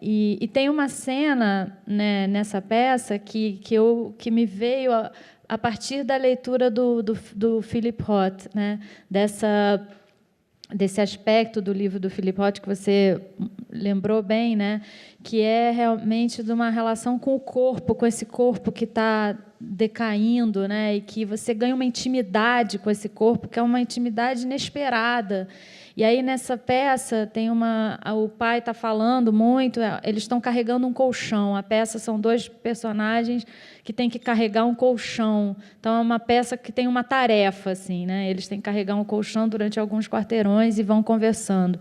E tem uma cena, né, nessa peça que me veio a partir da leitura do Philip Roth, né? Desse aspecto do livro do Philip Roth que você lembrou bem, né? Que é realmente de uma relação com o corpo, com esse corpo que está decaindo, né? E que você ganha uma intimidade com esse corpo, que é uma intimidade inesperada. E aí, nessa peça, o pai está falando muito, eles estão carregando um colchão. A peça são 2 personagens que têm que carregar um colchão. Então, é uma peça que tem uma tarefa, assim, né? Eles têm que carregar um colchão durante alguns quarteirões e vão conversando.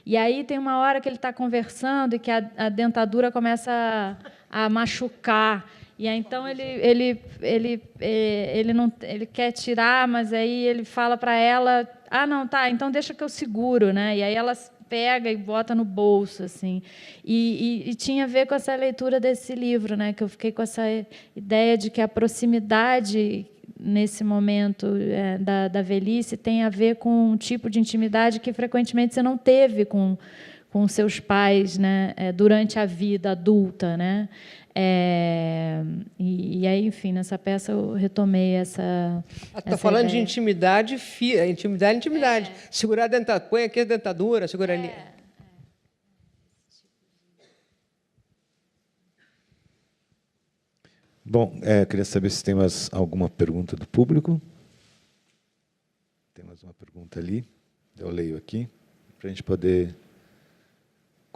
E aí tem uma hora que ele está conversando e que a dentadura começa a machucar. E aí, então ele quer tirar, mas aí ele fala para ela: não, tá, então deixa que eu seguro, né? E aí ela pega e bota no bolso, assim. E tinha a ver com essa leitura desse livro, né? Que eu fiquei com essa ideia de que a proximidade nesse momento da velhice tem a ver com um tipo de intimidade que frequentemente você não teve com seus pais, né? Durante a vida adulta, né? E aí, enfim, nessa peça eu retomei essa. Está falando ideia de intimidade, intimidade. Segurar a dentadura, põe aqui a dentadura, segura ali. Bom, queria saber se tem alguma pergunta do público. Tem mais uma pergunta ali, eu leio aqui, para a gente poder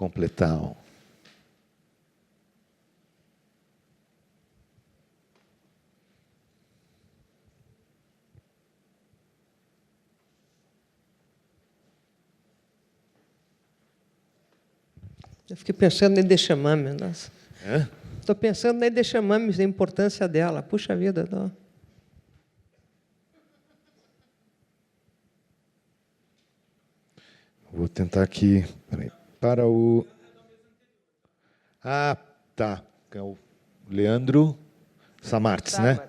completar. Eu fiquei pensando em Edeshamame, nossa. É? Estou pensando na Edeshamame, a importância dela. Puxa vida. Não. Vou tentar aqui. Peraí. Para o... Ah, tá. É o Leandro Samartz, né?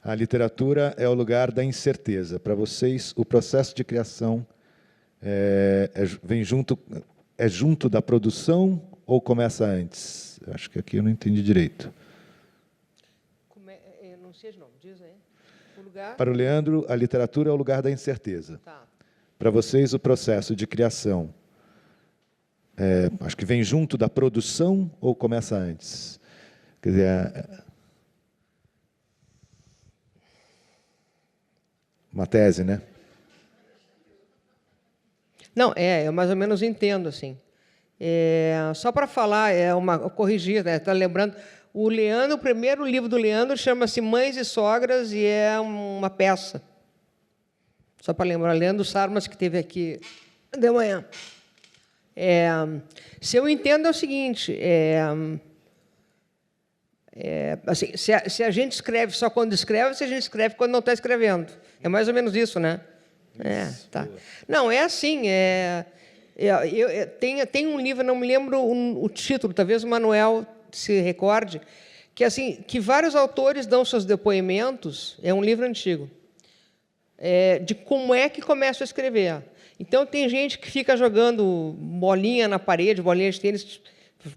A literatura é o lugar da incerteza. Para vocês, o processo de criação vem junto da produção ou começa antes? Acho que aqui eu não entendi direito. Eu não sei não, diz aí. O lugar... Para o Leandro, a literatura é o lugar da incerteza. Tá. Para vocês, o processo de criação, acho que vem junto da produção ou começa antes? Quer dizer, uma tese, né? Não, eu mais ou menos entendo, assim. Só para falar, corrigir, né? Tá lembrando, o primeiro livro do Leandro chama-se Mães e Sogras e é uma peça. Só para lembrar, Leandro Sarmas, que esteve aqui de manhã. Se eu entendo é o seguinte, assim, se a gente escreve só quando escreve, se a gente escreve quando não está escrevendo. É mais ou menos isso, né? Tá. Não, é assim, tem um livro, não me lembro o título, talvez o Manuel se recorde, que assim, que vários autores dão seus depoimentos, é um livro antigo, de como é que começa a escrever. Então, tem gente que fica jogando bolinha na parede, bolinha de tênis,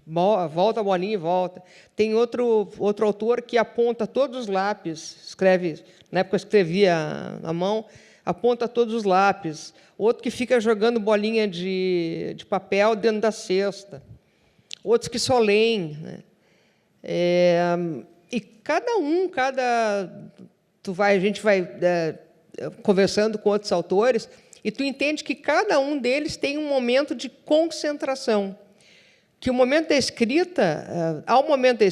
volta a bolinha e volta. Tem outro autor que aponta todos os lápis, escreve, na época eu escrevia à mão, aponta todos os lápis. Outro que fica jogando bolinha de papel dentro da cesta. Outros que só leem, né? E a gente vai conversando com outros autores, e tu entende que cada um deles tem um momento de concentração. Que o momento da escrita, o momento da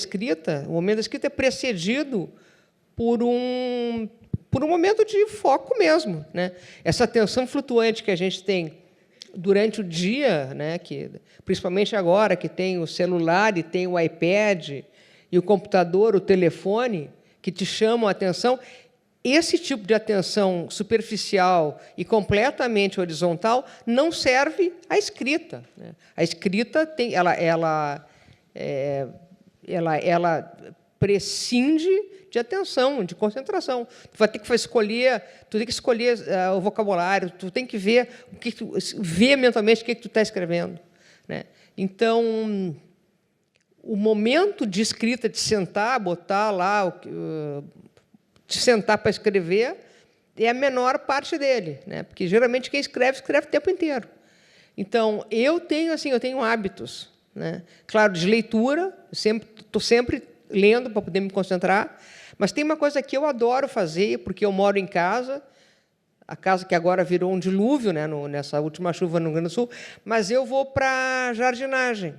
escrita é precedido por um momento de foco mesmo, né? Essa atenção flutuante que a gente tem durante o dia, né? Que, principalmente agora que tem o celular e tem o iPad e o computador, o telefone, que te chamam a atenção, esse tipo de atenção superficial e completamente horizontal não serve à escrita, né? A escrita ela prescinde de atenção, de concentração. Tu vai ter que escolher o vocabulário, tu tem que ver mentalmente o que tu está escrevendo, né? Então, o momento de escrita, de sentar, botar lá, de sentar para escrever, é a menor parte dele, né? Porque geralmente quem escreve o tempo inteiro. Então, eu tenho hábitos, né? Claro, de leitura, estou sempre lendo para poder me concentrar, mas tem uma coisa que eu adoro fazer, porque eu moro em casa, a casa que agora virou um dilúvio, né, nessa última chuva no Rio Grande do Sul, mas eu vou para a jardinagem.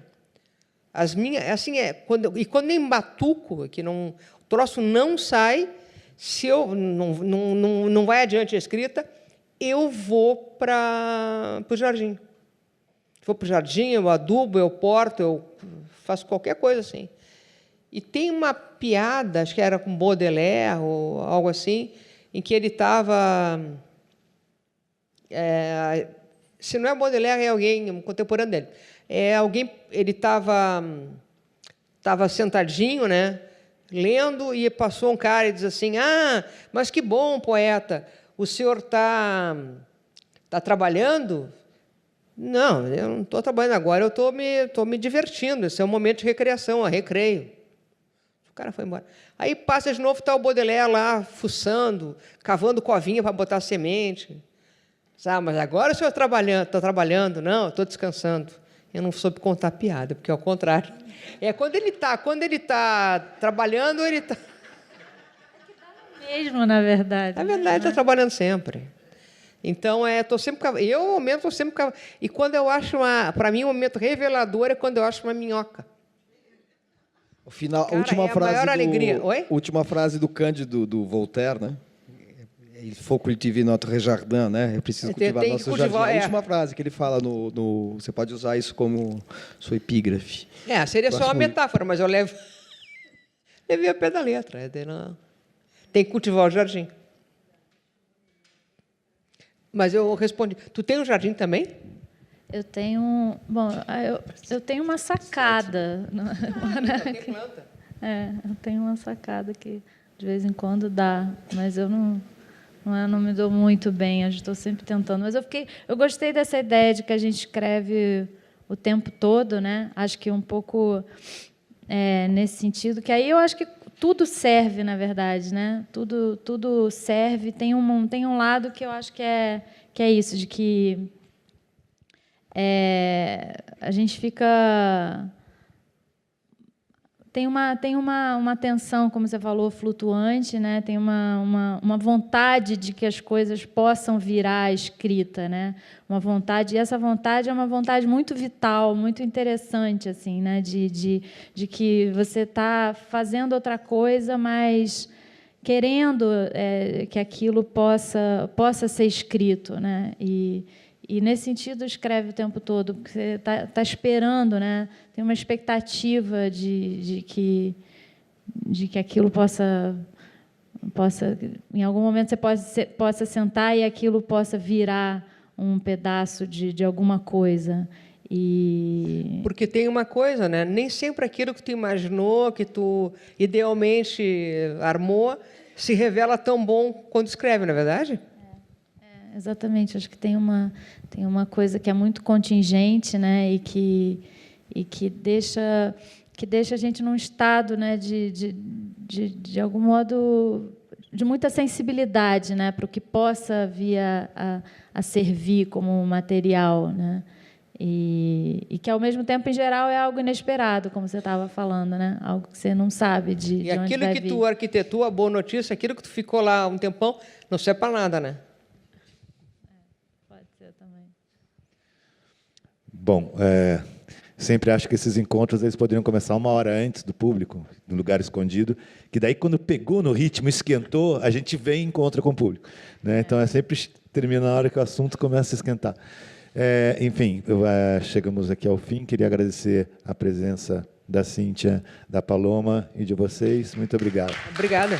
Quando eu embatuco, que o troço não sai, se eu não vai adiante a escrita, eu vou para o jardim. Vou para o jardim, eu adubo, eu porto, eu faço qualquer coisa assim. E tem uma piada, acho que era com Baudelaire ou algo assim, em que ele estava... se não é Baudelaire, é alguém, um contemporâneo dele. Ele estava sentadinho, né, lendo, e passou um cara e diz assim: mas que bom, poeta, o senhor está trabalhando? Não, eu não estou trabalhando agora, eu estou me divertindo, esse é um momento de recreação, recreio. O cara foi embora. Aí passa de novo, está o Baudelaire lá, fuçando, cavando covinha para botar semente. Mas agora o senhor está trabalhando? Não, estou descansando. Eu não soube contar piada, porque, ao contrário, quando ele está trabalhando, ele está... Mesmo, na verdade. Na verdade, está trabalhando sempre. Então, tô sempre eu, momento, estou sempre e quando eu acho para mim, um momento revelador é quando eu acho uma minhoca. O final, Cara, última é a frase maior alegria. Oi? Última frase do Cândido do Voltaire, né? Il faut cultiver notre jardin, né? É preciso cultivar tem que nosso cultivar, jardim. A última frase que ele fala você pode usar isso como sua epígrafe. Seria só uma Próximo- metáfora, mas eu levei a pé da letra. Tem que cultivar o jardim. Mas eu respondi. Tu tem um jardim também? Eu tenho, bom, eu tenho uma sacada. Tem planta. Eu tenho uma sacada que de vez em quando dá, mas eu não me dou muito bem, eu estou sempre tentando. Mas eu gostei dessa ideia de que a gente escreve o tempo todo, né? Acho que um pouco nesse sentido, que aí eu acho que tudo serve, na verdade, né? Tudo serve. Tem um lado que eu acho que é isso, de que a gente fica... Tem uma tensão, como você falou, flutuante, né? Tem uma vontade de que as coisas possam virar escrita, né? Uma vontade, e essa vontade é uma vontade muito vital, muito interessante, assim, né? De que você está fazendo outra coisa, mas querendo que aquilo possa ser escrito, né? E, nesse sentido, escreve o tempo todo, porque você está esperando, né? Tem uma expectativa de que aquilo possa, em algum momento, você possa sentar e aquilo possa virar um pedaço de alguma coisa. Porque tem uma coisa, né? Nem sempre aquilo que tu imaginou, que tu idealmente armou, se revela tão bom quando escreve, não é verdade? Exatamente, acho que tem uma coisa que é muito contingente, né, e que deixa a gente num estado, né, de algum modo de muita sensibilidade, né, para o que possa vir a servir como material, né, e que ao mesmo tempo, em geral, é algo inesperado, como você estava falando, né, algo que você não sabe de onde vai vir. E aquilo que tu arquitetou, a boa notícia, aquilo que tu ficou lá um tempão, não serve para nada, né? Bom, sempre acho que esses encontros eles poderiam começar 1 hora antes do público, no lugar escondido, que daí, quando pegou no ritmo, esquentou, a gente vem e encontra com o público, né? Então, sempre termina na hora que o assunto começa a esquentar. Enfim, chegamos aqui ao fim. Queria agradecer a presença da Cíntia, da Paloma e de vocês. Muito obrigado. Obrigada.